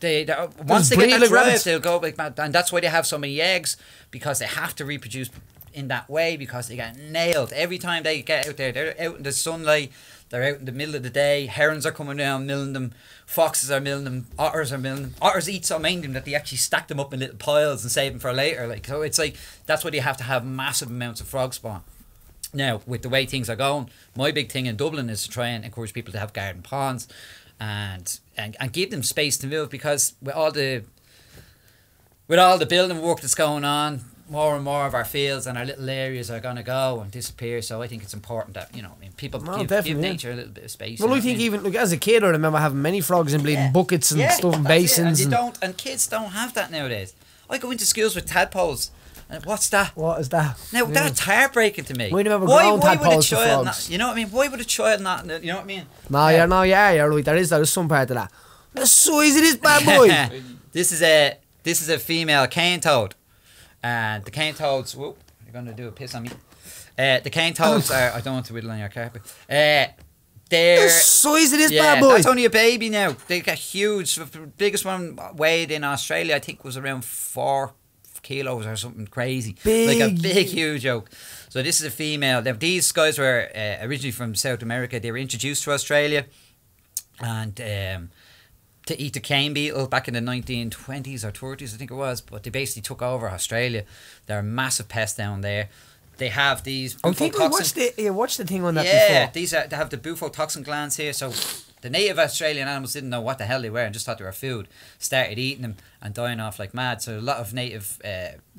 Speaker 2: Once they get
Speaker 1: breed
Speaker 2: that
Speaker 1: like
Speaker 2: drive,
Speaker 1: rabbits.
Speaker 2: they'll go like mad, and that's why they have so many eggs because they have to reproduce in that way because they get nailed every time they get out there. They're out in the sunlight. They're out in the middle of the day. Herons are coming down, milling them. Foxes are milling them. Otters are milling them. Otters eat so many of them that they actually stack them up in little piles and save them for later. Like so, it's like that's why you have to have massive amounts of frog spawn. Now, with the way things are going, my big thing in Dublin is to try and encourage people to have garden ponds, and give them space to move because with all the building work that's going on, more and more of our fields and our little areas are going to go and disappear. So I think it's important that people give nature a little bit of space.
Speaker 1: Well, I think even like as a kid, I remember having many frogs in bleeding buckets and stuff and
Speaker 2: that's it.
Speaker 1: basins.
Speaker 2: And kids don't have that nowadays. I go into schools with tadpoles. And what's that?
Speaker 1: What is that?
Speaker 2: Now that's heartbreaking to me.
Speaker 1: We remember
Speaker 2: why
Speaker 1: ground
Speaker 2: would a
Speaker 1: tadpoles for
Speaker 2: child
Speaker 1: frogs.
Speaker 2: not? You know what I mean? Why would a child not? You know what I mean?
Speaker 1: You're right. There is some part of that. The size of this bad boy.
Speaker 2: This is a female cane toad, and the cane toads. Whoa, you're gonna do a piss on me. The cane toads are. I don't want to whittle on your carpet.
Speaker 1: The
Speaker 2: They're
Speaker 1: size of this bad boy.
Speaker 2: that's only a baby now. They get huge. The biggest one weighed in Australia, I think, was around 4 kilos or something crazy.
Speaker 1: Big.
Speaker 2: Like a big, huge oak. So this is a female. Now, these guys were originally from South America. They were introduced to Australia and to eat the cane beetle back in the 1920s or 30s, I think it was. But they basically took over Australia. They're a massive pest down there. They have these.
Speaker 1: I think I watched the thing on that
Speaker 2: Yeah,
Speaker 1: before.
Speaker 2: they have the bufotoxin glands here. So the native Australian animals didn't know what the hell they were and just thought they were food. Started eating them and dying off like mad. So a lot of native,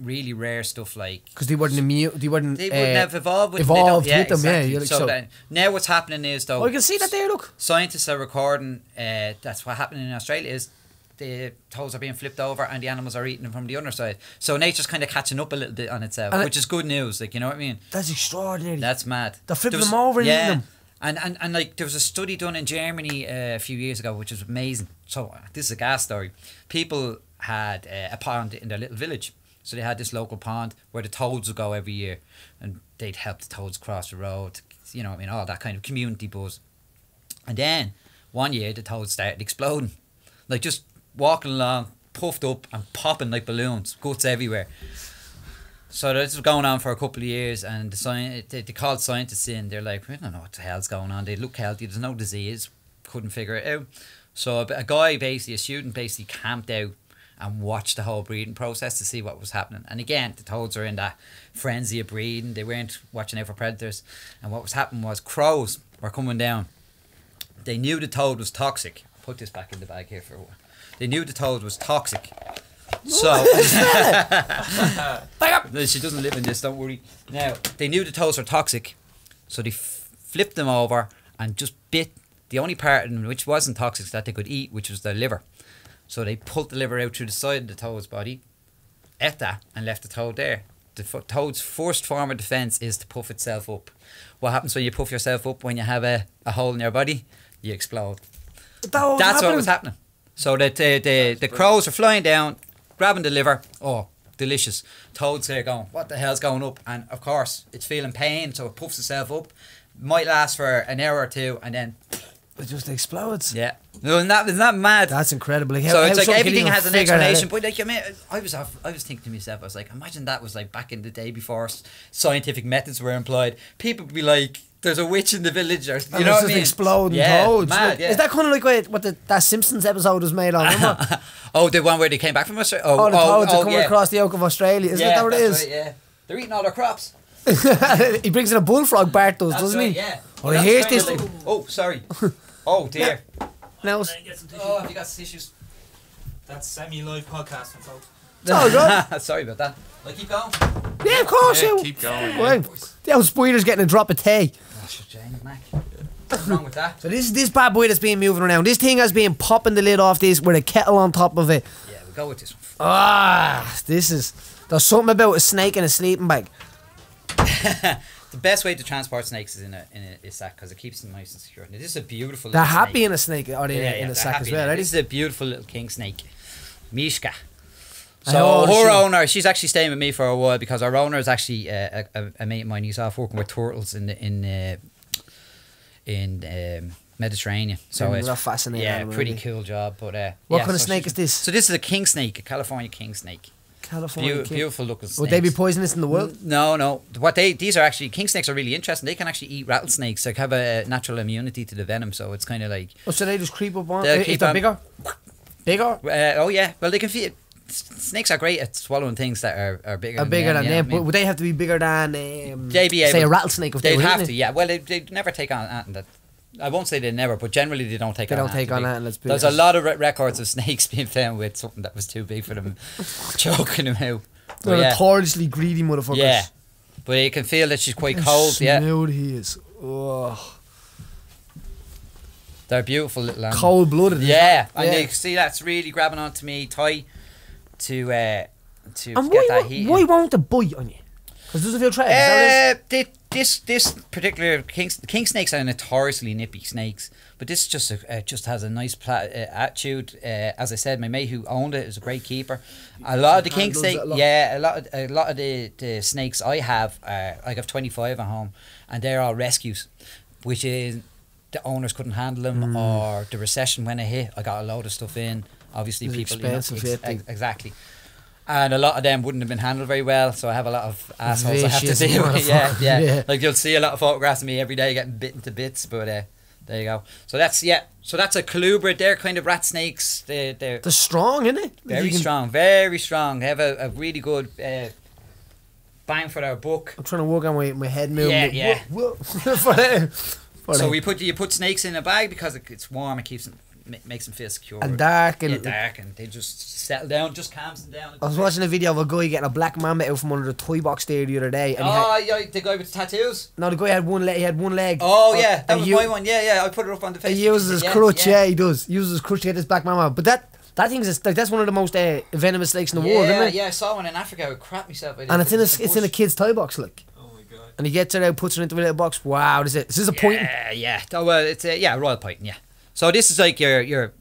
Speaker 2: really rare stuff like
Speaker 1: Because they wouldn't immune. They wouldn't
Speaker 2: have evolved with
Speaker 1: evolved
Speaker 2: them.
Speaker 1: with them.
Speaker 2: Exactly.
Speaker 1: Yeah, like
Speaker 2: so
Speaker 1: so.
Speaker 2: that, now what's happening is though.
Speaker 1: Oh, you can see that there. Look.
Speaker 2: Scientists are recording. That's what happening in Australia is. The toes are being flipped over and the animals are eating them from the underside. So nature's kind of catching up a little bit on itself,
Speaker 1: And
Speaker 2: which is good news. Like, you know what I mean?
Speaker 1: That's extraordinary.
Speaker 2: That's mad.
Speaker 1: They're flipping them over and eating them.
Speaker 2: And like there was a study done in Germany a few years ago, which was amazing. So this is a gas story. People had a pond in their little village. So they had this local pond where the toads would go every year and they'd help the toads cross the road. You know what I mean? All that kind of community buzz. And then one year the toads started exploding. Like just walking along, puffed up and popping like balloons, guts everywhere. So this was going on for a couple of years, and they called scientists in. They're like, we don't know what the hell's going on. They look healthy. There's no disease. Couldn't figure it out. So a guy, basically, a student, basically camped out and watched the whole breeding process to see what was happening. And again, the toads are in that frenzy of breeding. They weren't watching out for predators. And what was happening was crows were coming down. They knew the toad was toxic. Put this back in the bag here for a while. They knew the toad was toxic. So she doesn't live in this, don't worry. Now, they knew the toads were toxic, so they flipped them over and just bit the only part in which wasn't toxic that they could eat, which was their liver. So they pulled the liver out through the side of the toad's body, ate that, and left the toad there. The toad's first form of defence is to puff itself up. What happens when you puff yourself up when you have a hole in your body? You explode. That's what was happening. So that the crows are flying down, grabbing the liver. Oh, delicious. Toad's there going, what the hell's going up? And of course, it's feeling pain, so it puffs itself up. Might last for an hour or two, and then
Speaker 1: it just explodes.
Speaker 2: Yeah. No, isn't that mad?
Speaker 1: That's incredible. Like,
Speaker 2: so it's like everything has an explanation. But like, I mean, I was thinking to myself, I was like, imagine that was like back in the day before scientific methods were employed. People would be like, there's a witch in the village, or you know what I mean?
Speaker 1: Exploding toads. Mad, yeah. Is that kind of like what that Simpsons episode was made on? Remember?
Speaker 2: Oh, the one where they came back from Australia.
Speaker 1: The toads are coming across the oak of Australia. Isn't that what it is?
Speaker 2: Right, yeah, they're eating all their crops.
Speaker 1: He brings in a bullfrog, Bart does, doesn't he?
Speaker 2: Yeah.
Speaker 1: Oh, here's this.
Speaker 2: Oh, sorry. Oh dear.
Speaker 1: Now,
Speaker 2: oh, have you got tissues?
Speaker 4: That's semi-live podcasting, folks.
Speaker 1: Oh, good.
Speaker 2: Sorry about that. Like, keep going.
Speaker 1: Yeah, of course.
Speaker 3: Yeah, keep going.
Speaker 1: Well, the old spider's getting a drop of tea.
Speaker 2: Oh, shut Jane, Mac. What's wrong with that?
Speaker 1: So this bad boy that's being moving around. This thing has been popping the lid off this with a kettle on top of it.
Speaker 2: Yeah, we'll go with this one.
Speaker 1: There's something about a snake in a sleeping bag.
Speaker 2: The best way to transport snakes is in a sack because it keeps them nice and secure. Now, this is a beautiful.
Speaker 1: They're happy in a snake or in a sack as well.
Speaker 2: This is a beautiful little king snake, Mishka. So her owner, she's actually staying with me for a while because our owner is actually a mate of mine. He's off working with turtles in Mediterranean. So it's
Speaker 1: fascinating.
Speaker 2: Yeah, pretty cool job. But
Speaker 1: what kind of snake is this?
Speaker 2: So this is a king snake, a California king snake. Beautiful looking snakes.
Speaker 1: Would they be poisonous in the wild?
Speaker 2: No. These are actually, king snakes are really interesting. They can actually eat rattlesnakes. They have a natural immunity to the venom, so it's kind of like.
Speaker 1: Oh, so they just creep up on? If they're bigger? Bigger?
Speaker 2: Oh yeah. Well, they can feed. Snakes are great at swallowing things that are bigger.
Speaker 1: Bigger than them. But would they have to be bigger than? They'd be able, say a rattlesnake. If
Speaker 2: they'd have to. Yeah. Well, they'd never take on that. I won't say they never, but generally they don't take on that. They don't take on that. There's a lot of records of snakes being found with something that was too big for them, choking them out.
Speaker 1: They're notoriously greedy motherfuckers.
Speaker 2: Yeah, but you can feel that she's quite cold.
Speaker 1: Smooth he is. Oh.
Speaker 2: They're beautiful little animals.
Speaker 1: Cold blooded.
Speaker 2: Yeah, and you see that's really grabbing onto me tight to get that heat.
Speaker 1: Why won't they bite on you? Because does it feel threatened?
Speaker 2: This particular king snakes are notoriously nippy snakes, but this just has a nice attitude. As I said, my mate who owned it is a great keeper. A lot of the king snakes, a lot of the snakes I have, I have 25 at home, and they're all rescues, which is the owners couldn't handle them, or the recession when it hit. I got a load of stuff in. Obviously, people exactly. And a lot of them wouldn't have been handled very well, so I have a lot of assholes I have to deal with. Yeah. Like you'll see a lot of photographs of me every day getting bitten to bits, but there you go. So that's a colubrid. They're kind of rat snakes. They're
Speaker 1: strong, isn't it?
Speaker 2: Very strong. They have a really good bang for their buck.
Speaker 1: I'm trying to work on my head movement.
Speaker 2: Yeah. So you put snakes in a bag because it's warm. It keeps them. Makes them feel secure
Speaker 1: and dark and
Speaker 2: they just settle down, just calms them down.
Speaker 1: I was watching a video of a guy getting a black mamba out from under the toy box there the other day. And
Speaker 2: the guy with the tattoos.
Speaker 1: No, the guy had one leg. He had one leg.
Speaker 2: Oh yeah, that was my one. Yeah. I put it up on the Facebook.
Speaker 1: He uses his crutch. Yeah, he does. He uses his crutch to get his black mamba. But that thing is like that's one of the most venomous snakes in the world, isn't it?
Speaker 2: Yeah, I saw one in Africa. I would crap myself.
Speaker 1: And it's in a kid's toy box, like.
Speaker 4: Oh my god.
Speaker 1: And he gets it out, puts it into a little box. Wow, is this a point?
Speaker 2: Yeah. Oh well, it's a royal python. Yeah. So this is like your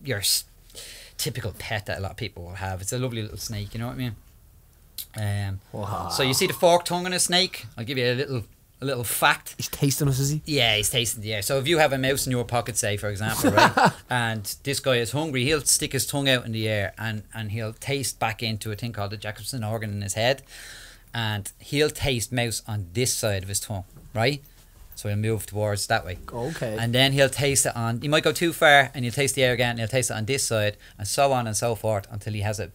Speaker 2: typical pet that a lot of people will have. It's a lovely little snake, you know what I mean?
Speaker 1: Wow.
Speaker 2: So you see the forked tongue in a snake? I'll give you a little fact.
Speaker 1: He's tasting us, is he?
Speaker 2: Yeah, he's tasting the air. So if you have a mouse in your pocket, say for example, right, and this guy is hungry, he'll stick his tongue out in the air and he'll taste back into a thing called the Jacobson organ in his head. and he'll taste mouse on this side of his tongue, right? So he'll move towards that way.
Speaker 1: Okay.
Speaker 2: And then he'll taste it on, he might go too far and he'll taste the air again and he'll taste it on this side and so on and so forth until he has it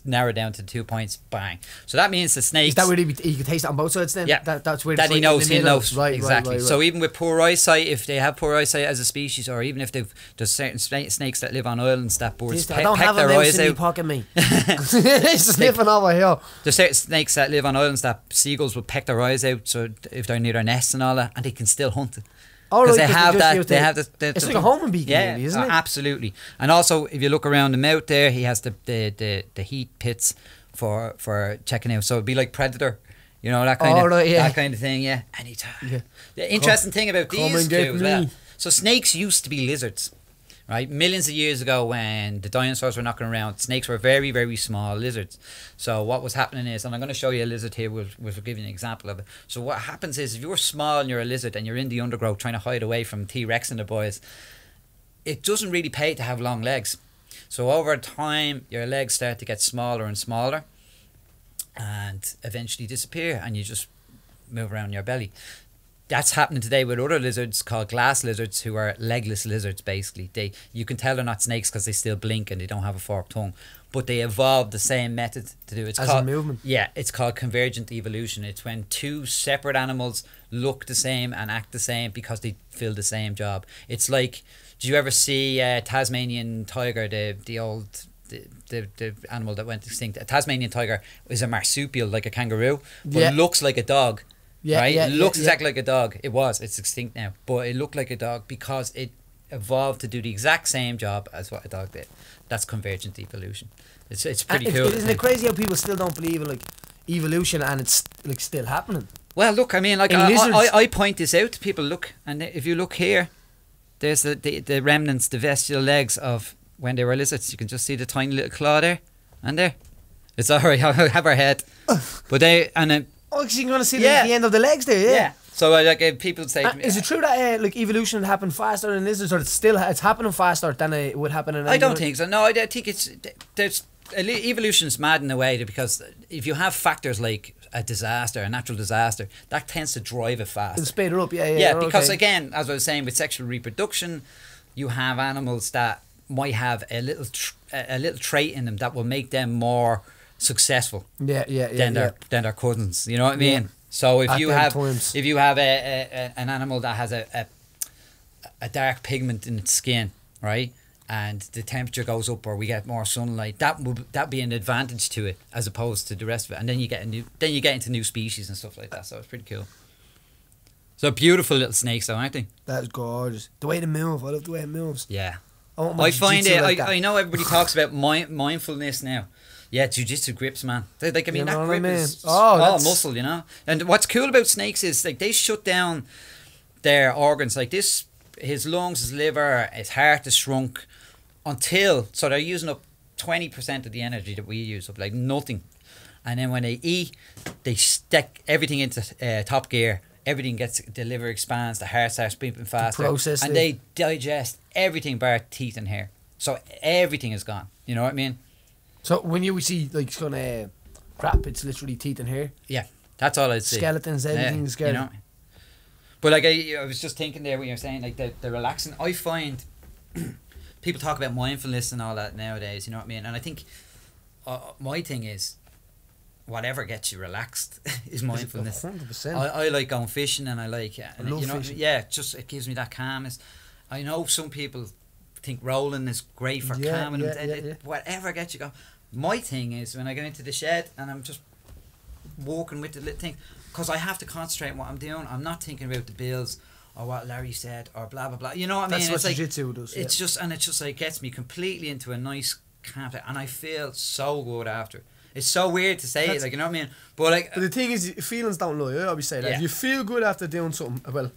Speaker 2: narrowed down to 2 points, bang. So that means the snakes...
Speaker 1: Is that where he can taste it on both sides then?
Speaker 2: Yeah.
Speaker 1: That's where
Speaker 2: that
Speaker 1: it's
Speaker 2: he
Speaker 1: like
Speaker 2: knows,
Speaker 1: in the
Speaker 2: he
Speaker 1: middle.
Speaker 2: knows.
Speaker 1: Right,
Speaker 2: exactly.
Speaker 1: Right.
Speaker 2: So even with poor eyesight, if they have poor eyesight as a species, or even if there's certain snakes that live on islands that birds
Speaker 1: I don't
Speaker 2: peck
Speaker 1: have a
Speaker 2: their
Speaker 1: mouse
Speaker 2: eyes
Speaker 1: in my
Speaker 2: out.
Speaker 1: pocket, mate. It's sniffing over here.
Speaker 2: There's certain snakes that live on islands that seagulls will peck their eyes out, so if they're near their nests and all that, and they can still hunt it. Because they have that. They have the
Speaker 1: it's like a homing beacon,
Speaker 2: yeah,
Speaker 1: really, isn't it?
Speaker 2: Absolutely. And also, if you look around the mouth there, he has the heat pits for checking out. So it'd be like Predator, you know, that kind that kind of thing. Yeah. Anytime. Yeah. The interesting thing about these two as well. So snakes used to be lizards, right? Millions of years ago, when the dinosaurs were knocking around, snakes were very, very small lizards. So what was happening is, and I'm going to show you a lizard here, we'll give you an example of it. So what happens is, if you're small and you're a lizard and you're in the undergrowth trying to hide away from T-Rex and the boys, it doesn't really pay to have long legs. So over time, your legs start to get smaller and smaller and eventually disappear, and you just move around your belly. That's happening today with other lizards called glass lizards, who are legless lizards. Basically, you can tell they're not snakes because they still blink and they don't have a forked tongue, but they evolved the same method to do it. It's
Speaker 1: as
Speaker 2: called
Speaker 1: a movement.
Speaker 2: Yeah, it's called convergent evolution. It's when two separate animals look the same and act the same because they fill the same job. It's like, did you ever see Tasmanian tiger, the old the animal that went extinct? A Tasmanian tiger is a marsupial, like a kangaroo, but looks like a dog.
Speaker 1: Yeah,
Speaker 2: right?
Speaker 1: yeah,
Speaker 2: It looks
Speaker 1: yeah.
Speaker 2: exactly like a dog. It's extinct now, but it looked like a dog because it evolved to do the exact same job as what a dog did. That's convergent evolution. It's pretty cool.
Speaker 1: Isn't it crazy how people still don't believe in like evolution and it's like still happening?
Speaker 2: Well, look, I mean, like I point this out to people. Look, and if you look here, there's the remnants, the vestigial legs of when they were lizards. You can just see the tiny little claw there and there. It's alright. I have our head, but they and then.
Speaker 1: Oh, because you're going to see the end of the legs there, yeah.
Speaker 2: So like people say to me,
Speaker 1: is it true that like evolution happened faster than lizards, or it's happening faster than it would happen in?
Speaker 2: I don't think so. No, I think there's evolution's mad in a way, because if you have factors like a disaster, a natural disaster, that tends to drive it fast.
Speaker 1: It'll speed it up, yeah.
Speaker 2: Yeah, because again, as I was saying, with sexual reproduction, you have animals that might have a little trait in them that will make them more successful than their cousins, you know what I mean? So if you have an animal that has a dark pigment in its skin, right, and the temperature goes up or we get more sunlight, that be an advantage to it as opposed to the rest of it, and then you get into new species and stuff like that. So it's pretty cool. So beautiful little snakes though, aren't they?
Speaker 1: That's gorgeous. The way they move, I love the way it moves.
Speaker 2: Yeah,
Speaker 1: I
Speaker 2: find it.
Speaker 1: like
Speaker 2: I know everybody talks about mindfulness now. Yeah, jiu-jitsu grips, man. That grip is all muscle, you know. And what's cool about snakes is like they shut down their organs. Like this, his lungs, his liver, his heart is shrunk so they're using up 20% of the energy that we use up, like nothing. And then when they eat, they stick everything into top gear. Everything the liver expands, the heart starts beating faster, and they digest everything bar teeth and hair. So everything is gone. You know what I mean?
Speaker 1: So when you see like it's gonna crap, it's literally teeth and hair.
Speaker 2: Yeah, that's all I'd say.
Speaker 1: Skeletons, everything's
Speaker 2: you know. But like I was just thinking there when you were saying like the relaxing. I find people talk about mindfulness and all that nowadays. You know what I mean? And I think my thing is whatever gets you relaxed is mindfulness.
Speaker 1: 100%.
Speaker 2: I like going fishing and I like
Speaker 1: fishing.
Speaker 2: just it gives me that calmness. I know some people think rolling is great for calming them. Whatever gets you going. My thing is when I go into the shed and I'm just walking with the little thing, because I have to concentrate on what I'm doing. I'm not thinking about the bills or what Larry said or blah blah blah. You know what I mean?
Speaker 1: That's what
Speaker 2: jiu-jitsu
Speaker 1: does.
Speaker 2: It's just like gets me completely into a nice calm, and I feel so good after. It's so weird to say it, like, you know what I mean? But the thing is,
Speaker 1: feelings don't lie. I always say that. If you feel good after doing something, well,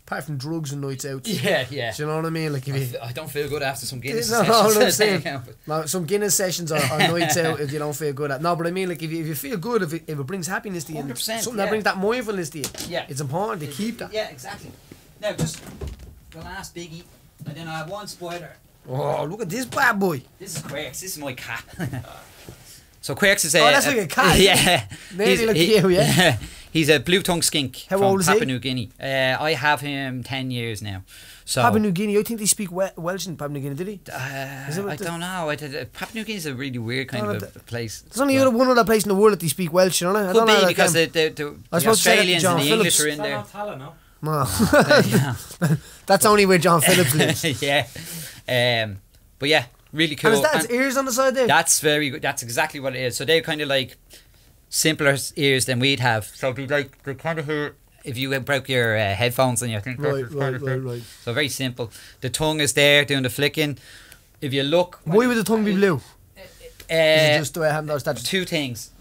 Speaker 1: apart from drugs and nights out.
Speaker 2: Yeah.
Speaker 1: Do you know what I mean? Like
Speaker 2: I don't feel good after some Guinness
Speaker 1: sessions. No, some Guinness sessions or nights out if you don't feel good at. No, but I mean, like if you feel good, if it brings happiness to you,
Speaker 2: 100%,
Speaker 1: something that brings that mindfulness to you.
Speaker 2: Yeah,
Speaker 1: it's important to keep that.
Speaker 2: Yeah, exactly. Now just the last biggie, and then I have one spoiler.
Speaker 1: Oh, look at this bad boy.
Speaker 2: This is Quirks. This is my cat. So Quirks is a...
Speaker 1: Oh, that's like a cat.
Speaker 2: Yeah.
Speaker 1: Nearly like you, yeah.
Speaker 2: He's a blue-tongued skink
Speaker 1: How
Speaker 2: from
Speaker 1: old is
Speaker 2: Papua
Speaker 1: he?
Speaker 2: New Guinea. I have him 10 years now. So
Speaker 1: Papua New Guinea, I think they speak Welsh in Papua New Guinea, did he? Is it what
Speaker 2: I
Speaker 1: the-
Speaker 2: don't know. Papua New Guinea is a really weird kind of a place.
Speaker 1: There's only one other place in the world that they speak Welsh, you know? I
Speaker 2: Could
Speaker 1: don't know
Speaker 2: be
Speaker 1: how
Speaker 2: because
Speaker 1: that
Speaker 2: the
Speaker 1: I suppose to say that
Speaker 2: Australians
Speaker 1: John
Speaker 2: and the
Speaker 1: Phillips-
Speaker 2: English are in
Speaker 4: Is that
Speaker 2: there.
Speaker 4: not Tala, no?
Speaker 1: No. That's only where John Phillips lives.
Speaker 2: Yeah. But yeah, really cool.
Speaker 1: And is that his
Speaker 2: And
Speaker 1: ears on the side there?
Speaker 2: that's very good. That's exactly what it is. So they're kind of like simpler ears than we'd have. So it'd be like the kind of hear if you broke your headphones and you think
Speaker 1: Right.
Speaker 2: So very simple. The tongue is there doing the flicking. If you look,
Speaker 1: Why would the tongue be blue? Is it just the way I have those stats?
Speaker 2: two things.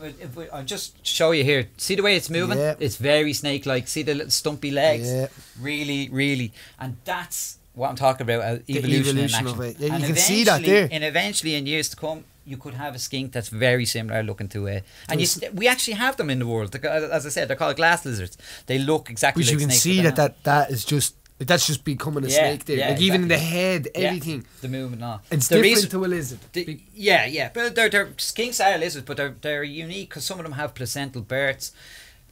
Speaker 2: I'll just show you here. See the way it's moving?
Speaker 1: Yeah.
Speaker 2: It's very snake-like. See the little stumpy legs?
Speaker 1: Yeah.
Speaker 2: Really, really. And that's what I'm talking about,
Speaker 1: The
Speaker 2: evolution in
Speaker 1: evolution
Speaker 2: action.
Speaker 1: of it. Yeah,
Speaker 2: And
Speaker 1: you can see that
Speaker 2: eventually-
Speaker 1: there.
Speaker 2: And eventually, in years to come, you could have a skink that's very similar looking to it. And we actually have them in the world. As I said, they're called glass lizards. They look exactly
Speaker 1: Which
Speaker 2: like
Speaker 1: you can
Speaker 2: snakes,
Speaker 1: see
Speaker 2: but they're
Speaker 1: that is just... That's just becoming a
Speaker 2: Yeah,
Speaker 1: snake there.
Speaker 2: yeah,
Speaker 1: Like even in the
Speaker 2: exactly.
Speaker 1: head,
Speaker 2: not. Yeah,
Speaker 1: everything.
Speaker 2: the movement and all.
Speaker 1: It's
Speaker 2: The
Speaker 1: different
Speaker 2: reason-
Speaker 1: to a lizard.
Speaker 2: Yeah. But they're skinks are lizards, but they're unique because some of them have placental births.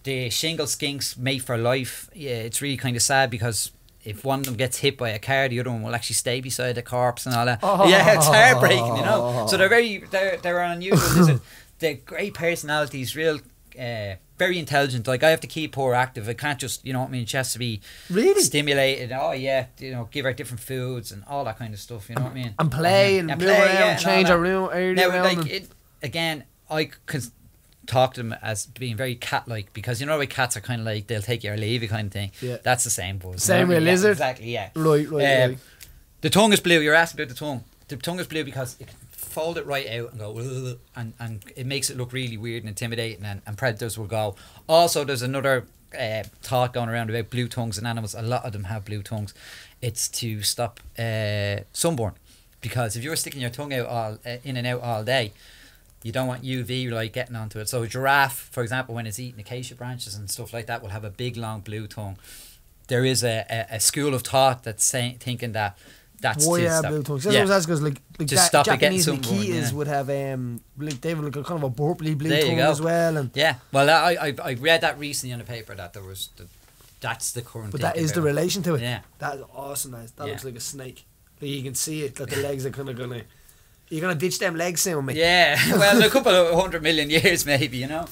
Speaker 2: The shingle skinks mate for life. Yeah, it's really kind of sad because if one of them gets hit by a car, the other one will actually stay beside the corpse and all that.
Speaker 1: Oh.
Speaker 2: Yeah, it's heartbreaking, you know. So they're an unusual lizard. They're great personalities, real. Very intelligent. Like I have to keep her active. I can't just, you know what I mean. She has to be
Speaker 1: Really?
Speaker 2: stimulated. Oh yeah, you know, give her different foods and all that kind of stuff. You know what I mean?
Speaker 1: And play and move
Speaker 2: play,
Speaker 1: around,
Speaker 2: yeah, and
Speaker 1: change
Speaker 2: all
Speaker 1: our
Speaker 2: that.
Speaker 1: room, area
Speaker 2: Now,
Speaker 1: around.
Speaker 2: like
Speaker 1: and-
Speaker 2: it again, I can talk to them as being very cat-like because you know the way cats are kind of like they'll take you or leave you kind of thing.
Speaker 1: Yeah.
Speaker 2: That's the same buzz.
Speaker 1: Same with a
Speaker 2: Yeah,
Speaker 1: lizard?
Speaker 2: exactly. Yeah.
Speaker 1: Right.
Speaker 2: The tongue is blue. You're asking about the tongue. The tongue is blue because it can fold it right out and go "Ugh," and it makes it look really weird and intimidating and predators will go. Also, there's another thought going around about blue tongues in animals. A lot of them have blue tongues. It's to stop sunburn because if you're sticking your tongue out in and out all day, you don't want UV light getting onto it. So a giraffe, for example, when it's eating acacia branches and stuff like that, will have a big long blue tongue. There is a school of thought that's thinking that that's
Speaker 1: Why
Speaker 2: to
Speaker 1: yeah,
Speaker 2: stop.
Speaker 1: blue tongues? That's what I was asking because like
Speaker 2: Just stop it getting
Speaker 1: Japanese
Speaker 2: sunburned,
Speaker 1: Nikitas
Speaker 2: yeah.
Speaker 1: would have like they have like a kind of a purpley blue
Speaker 2: There you
Speaker 1: tongue
Speaker 2: go.
Speaker 1: as well, and
Speaker 2: Yeah, well, I read that recently in a paper that there was that's the current.
Speaker 1: but that
Speaker 2: thinking
Speaker 1: is the
Speaker 2: about it.
Speaker 1: relation to it.
Speaker 2: Yeah.
Speaker 1: That is awesome. That
Speaker 2: Yeah.
Speaker 1: looks like a snake. Like you can see it. That the legs are kind of gonna. You're gonna ditch them legs soon, mate.
Speaker 2: Yeah, well, in a couple of 100 million years, maybe, you know.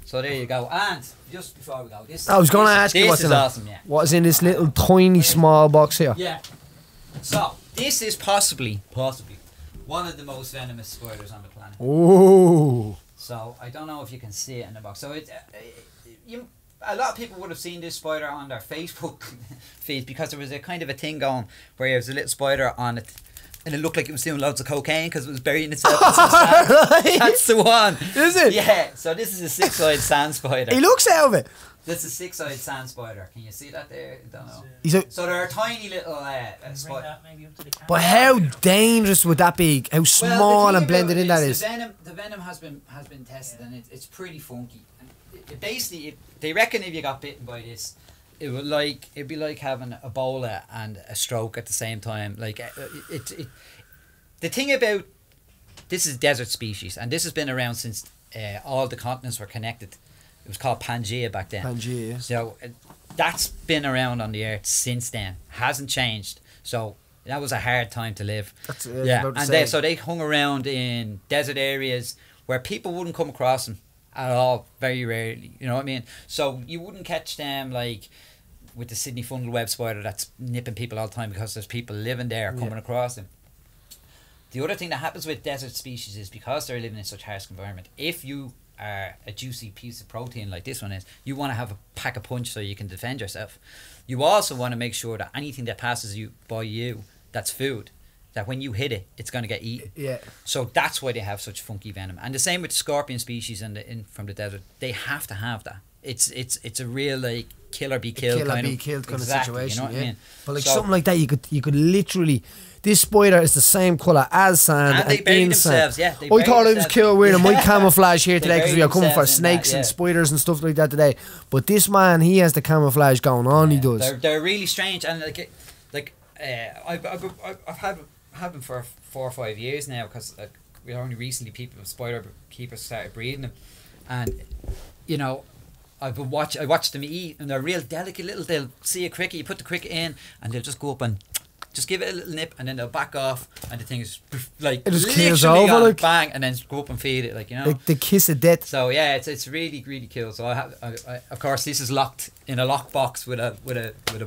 Speaker 2: So there you go. And just before we go, this
Speaker 1: I was gonna ask you
Speaker 2: this
Speaker 1: what's
Speaker 2: is
Speaker 1: in it.
Speaker 2: awesome, yeah.
Speaker 1: What is in this little tiny small box here?
Speaker 2: Yeah. So this is possibly one of the most venomous spiders on the planet.
Speaker 1: Oh,
Speaker 2: So I don't know if you can see it in the box. So a lot of people would have seen this spider on their Facebook feed because there was a kind of a thing going where there was a little spider on it. And it looked like it was doing loads of cocaine because it was burying itself in some sand. That's the one.
Speaker 1: Is it?
Speaker 2: Yeah. So this is a six-eyed sand spider.
Speaker 1: he looks out of it.
Speaker 2: That's a six-eyed sand spider. Can you see that there? I don't know.
Speaker 1: He's a,
Speaker 2: So they're a tiny little
Speaker 4: Bring
Speaker 2: spider.
Speaker 4: that maybe up to the camera.
Speaker 1: but how dangerous would that be? How small and blended in that is.
Speaker 2: The venom has been tested and it's pretty funky. And basically, they reckon if you got bitten by this, it'd be like having Ebola and a stroke at the same time. Like the thing about this is a desert species, and this has been around since all the continents were connected. It was called Pangea back then.
Speaker 1: Pangea, yes.
Speaker 2: So that's been around on the earth since then. Hasn't changed. So that was a hard time to live.
Speaker 1: That's
Speaker 2: Yeah, and they hung around in desert areas where people wouldn't come across them at all, very rarely. You know what I mean? So you wouldn't catch them like with the Sydney funnel web spider that's nipping people all the time because there's people living there coming across them. The other thing that happens with desert species is because they're living in such harsh environment, if you are a juicy piece of protein like this one is, you want to have a pack a punch so you can defend yourself. You also want to make sure that anything that passes by you that's food, that when you hit it, it's going to get eaten.
Speaker 1: Yeah.
Speaker 2: So that's why they have such funky venom. And the same with scorpion species from the desert. They have to have that. It's a real like kill or be killed kind of
Speaker 1: situation.
Speaker 2: You know what I mean?
Speaker 1: But like
Speaker 2: So-
Speaker 1: something like that, you could literally. This spider is the same colour as sand
Speaker 2: And they bury
Speaker 1: in sand.
Speaker 2: themselves, yeah, they
Speaker 1: I
Speaker 2: bury
Speaker 1: thought it was
Speaker 2: themselves.
Speaker 1: cool wearing my
Speaker 2: Yeah.
Speaker 1: camouflage here
Speaker 2: They
Speaker 1: today because
Speaker 2: bury
Speaker 1: we are coming for
Speaker 2: themselves in that,
Speaker 1: snakes
Speaker 2: yeah.
Speaker 1: and spiders and stuff like that today. But this man, he has the camouflage going on. He does.
Speaker 2: They're really strange, and I've had them for 4 or 5 years now because we only recently people spider keepers started breeding them, and you know. I watch them eat, and they're real delicate little. They'll see a cricket, you put the cricket in, and they'll just go up and just give it a little nip, and then they'll back off, and the thing is like
Speaker 1: it just
Speaker 2: literally
Speaker 1: kills over,
Speaker 2: gone,
Speaker 1: like,
Speaker 2: bang, and then go up and feed it, like, you know.
Speaker 1: Like the kiss of death.
Speaker 2: So yeah, it's really really cool. So I of course this is locked in a lock box with a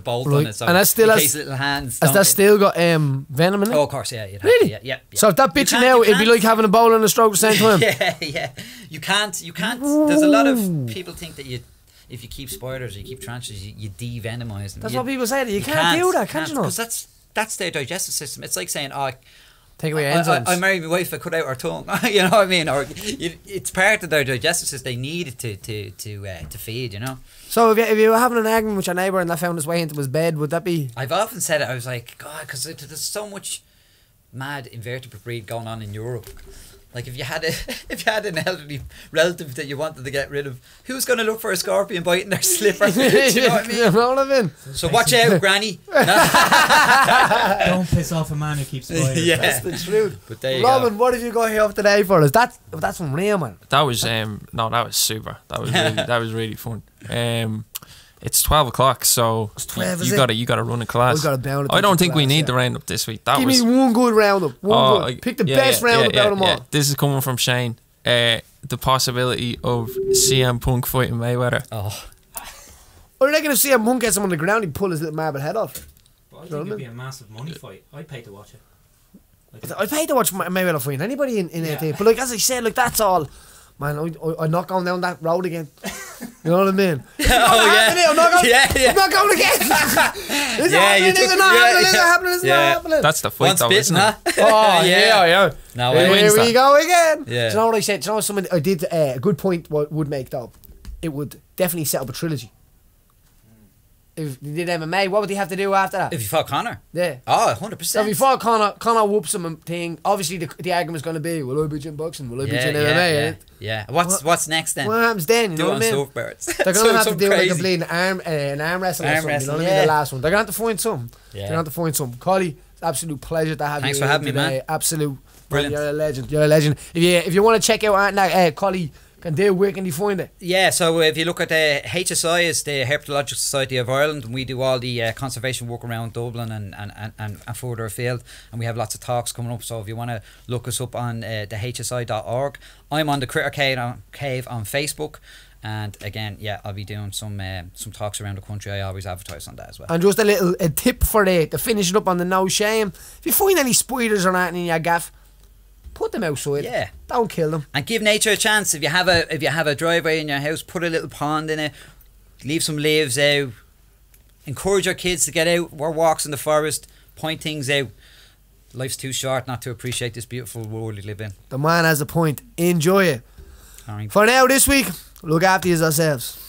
Speaker 2: bolt on it. So
Speaker 1: and that still
Speaker 2: in
Speaker 1: has
Speaker 2: case little hands.
Speaker 1: Has that still got venom in it?
Speaker 2: Oh, of course, yeah. You'd have
Speaker 1: Really?
Speaker 2: to, yeah.
Speaker 1: So if that bitch
Speaker 2: You
Speaker 1: now,
Speaker 2: can't-
Speaker 1: it'd be like having a bowl and a stroke at the same time.
Speaker 2: yeah. You can't. There's a lot of people think that if you keep spiders or you keep tarantulas, you de-venomize them.
Speaker 1: That's what people say. You can't do that, can't you know?
Speaker 2: Because that's their digestive system. It's like saying,
Speaker 1: Take away enzymes.
Speaker 2: I married my wife, I cut out her tongue. You know what I mean? Or it's part of their digestive system. They need it to feed, you know?
Speaker 1: So if you were having an argument with your neighbour and that found its way into his bed, would that be...
Speaker 2: I've often said it, I was like, God, because there's so much mad invertebrate breed going on in Europe. Like if you had an elderly relative that you wanted to get rid of, who's going to look for a scorpion biting their slipper? Do you know what I mean?
Speaker 1: You know what I mean?
Speaker 2: So watch out, Granny.
Speaker 4: Don't piss off a man who keeps spiders.
Speaker 2: Yeah.
Speaker 1: That's the truth.
Speaker 2: But there you
Speaker 1: Robin,
Speaker 2: go.
Speaker 1: what have you got here today for us? That's unreal, man.
Speaker 3: That was no, that was super. That was really fun. It's 12 o'clock, so
Speaker 1: It's 12,
Speaker 3: you
Speaker 1: is it?
Speaker 3: gotta run a class.
Speaker 1: We've got to bound it
Speaker 3: I
Speaker 1: to
Speaker 3: don't think we
Speaker 1: class,
Speaker 3: need
Speaker 1: yeah.
Speaker 3: the roundup this week. That
Speaker 1: Give
Speaker 3: was
Speaker 1: me one good roundup. Pick the best roundup out of them all.
Speaker 3: This is coming from Shane. The possibility of CM Punk fighting Mayweather.
Speaker 2: Oh,
Speaker 1: I reckon if CM Punk gets him on the ground, he'd pull his little marble head off.
Speaker 4: But I think it'd be a massive money fight. I'd pay to watch it.
Speaker 1: I'd pay to watch Mayweather fight anybody in it. But like as I said, like that's all. Man, I'm not going down that road again. You know what I mean?
Speaker 2: oh yeah.
Speaker 1: I'm not going.
Speaker 2: Yeah.
Speaker 1: I'm not going again. Is it
Speaker 2: Yeah, you
Speaker 1: happening? Is
Speaker 2: took-
Speaker 1: it not
Speaker 2: yeah,
Speaker 1: happening? Is it
Speaker 2: yeah.
Speaker 1: happening? Is it
Speaker 2: Yeah.
Speaker 1: not happening?
Speaker 3: That's the fight,
Speaker 2: Once
Speaker 3: though,
Speaker 2: bitten,
Speaker 3: isn't
Speaker 2: huh?
Speaker 3: it?
Speaker 1: Oh
Speaker 2: Yeah.
Speaker 1: yeah.
Speaker 2: No,
Speaker 3: Who
Speaker 1: Here
Speaker 3: wins
Speaker 1: we
Speaker 3: that?
Speaker 1: go again.
Speaker 2: Yeah.
Speaker 1: Do you know what I said? Do you know something I did? A good point would make though. It would definitely set up a trilogy. If you did MMA, what would he have to do after that?
Speaker 2: If you fought Connor.
Speaker 1: Yeah.
Speaker 2: Oh,
Speaker 1: So
Speaker 2: 100%.
Speaker 1: before Connor whoops him and thing, obviously the argument's going to be, will I beat you in boxing? Will I beat you in MMA?
Speaker 2: yeah. What's next then?
Speaker 1: What happens then? You
Speaker 2: Do
Speaker 1: know
Speaker 2: it
Speaker 1: what
Speaker 2: on
Speaker 1: I mean?
Speaker 2: surfboards.
Speaker 1: They're going to have to
Speaker 2: Something
Speaker 1: do like a
Speaker 2: crazy.
Speaker 1: bleeding an arm wrestle or
Speaker 2: Arm
Speaker 1: something. You know
Speaker 2: wrestle,
Speaker 1: what I mean?
Speaker 2: yeah.
Speaker 1: The last one. They're going to have to find something.
Speaker 2: Yeah.
Speaker 1: They're going to have to find something. Collie, it's an absolute pleasure to have
Speaker 2: Thanks
Speaker 1: you
Speaker 2: for
Speaker 1: here
Speaker 2: having me,
Speaker 1: today.
Speaker 2: man.
Speaker 1: Absolute.
Speaker 2: Brilliant.
Speaker 1: You're a legend. You're a legend. If you want to check out Collie can do, where can you find it?
Speaker 2: Yeah, so if you look at the HSI, is the Herpetological Society of Ireland, and we do all the conservation work around Dublin and further afield, and we have lots of talks coming up. So if you want to look us up on the hsi.org, I'm on the Critter Cave on Facebook, and again, yeah, I'll be doing some talks around the country. I always advertise on that as well.
Speaker 1: And just a tip for to finish it up on the no shame. If you find any spiders or anything in your gaff, put them outside.
Speaker 2: Yeah.
Speaker 1: Don't kill them.
Speaker 2: And give nature a chance. If you have a driveway in your house, put a little pond in it, leave some leaves out, encourage your kids to get out, walks in the forest, point things out. Life's too short not to appreciate this beautiful world we live in.
Speaker 1: The man has a point. Enjoy it.
Speaker 2: All right.
Speaker 1: For now, this week, look after yourselves.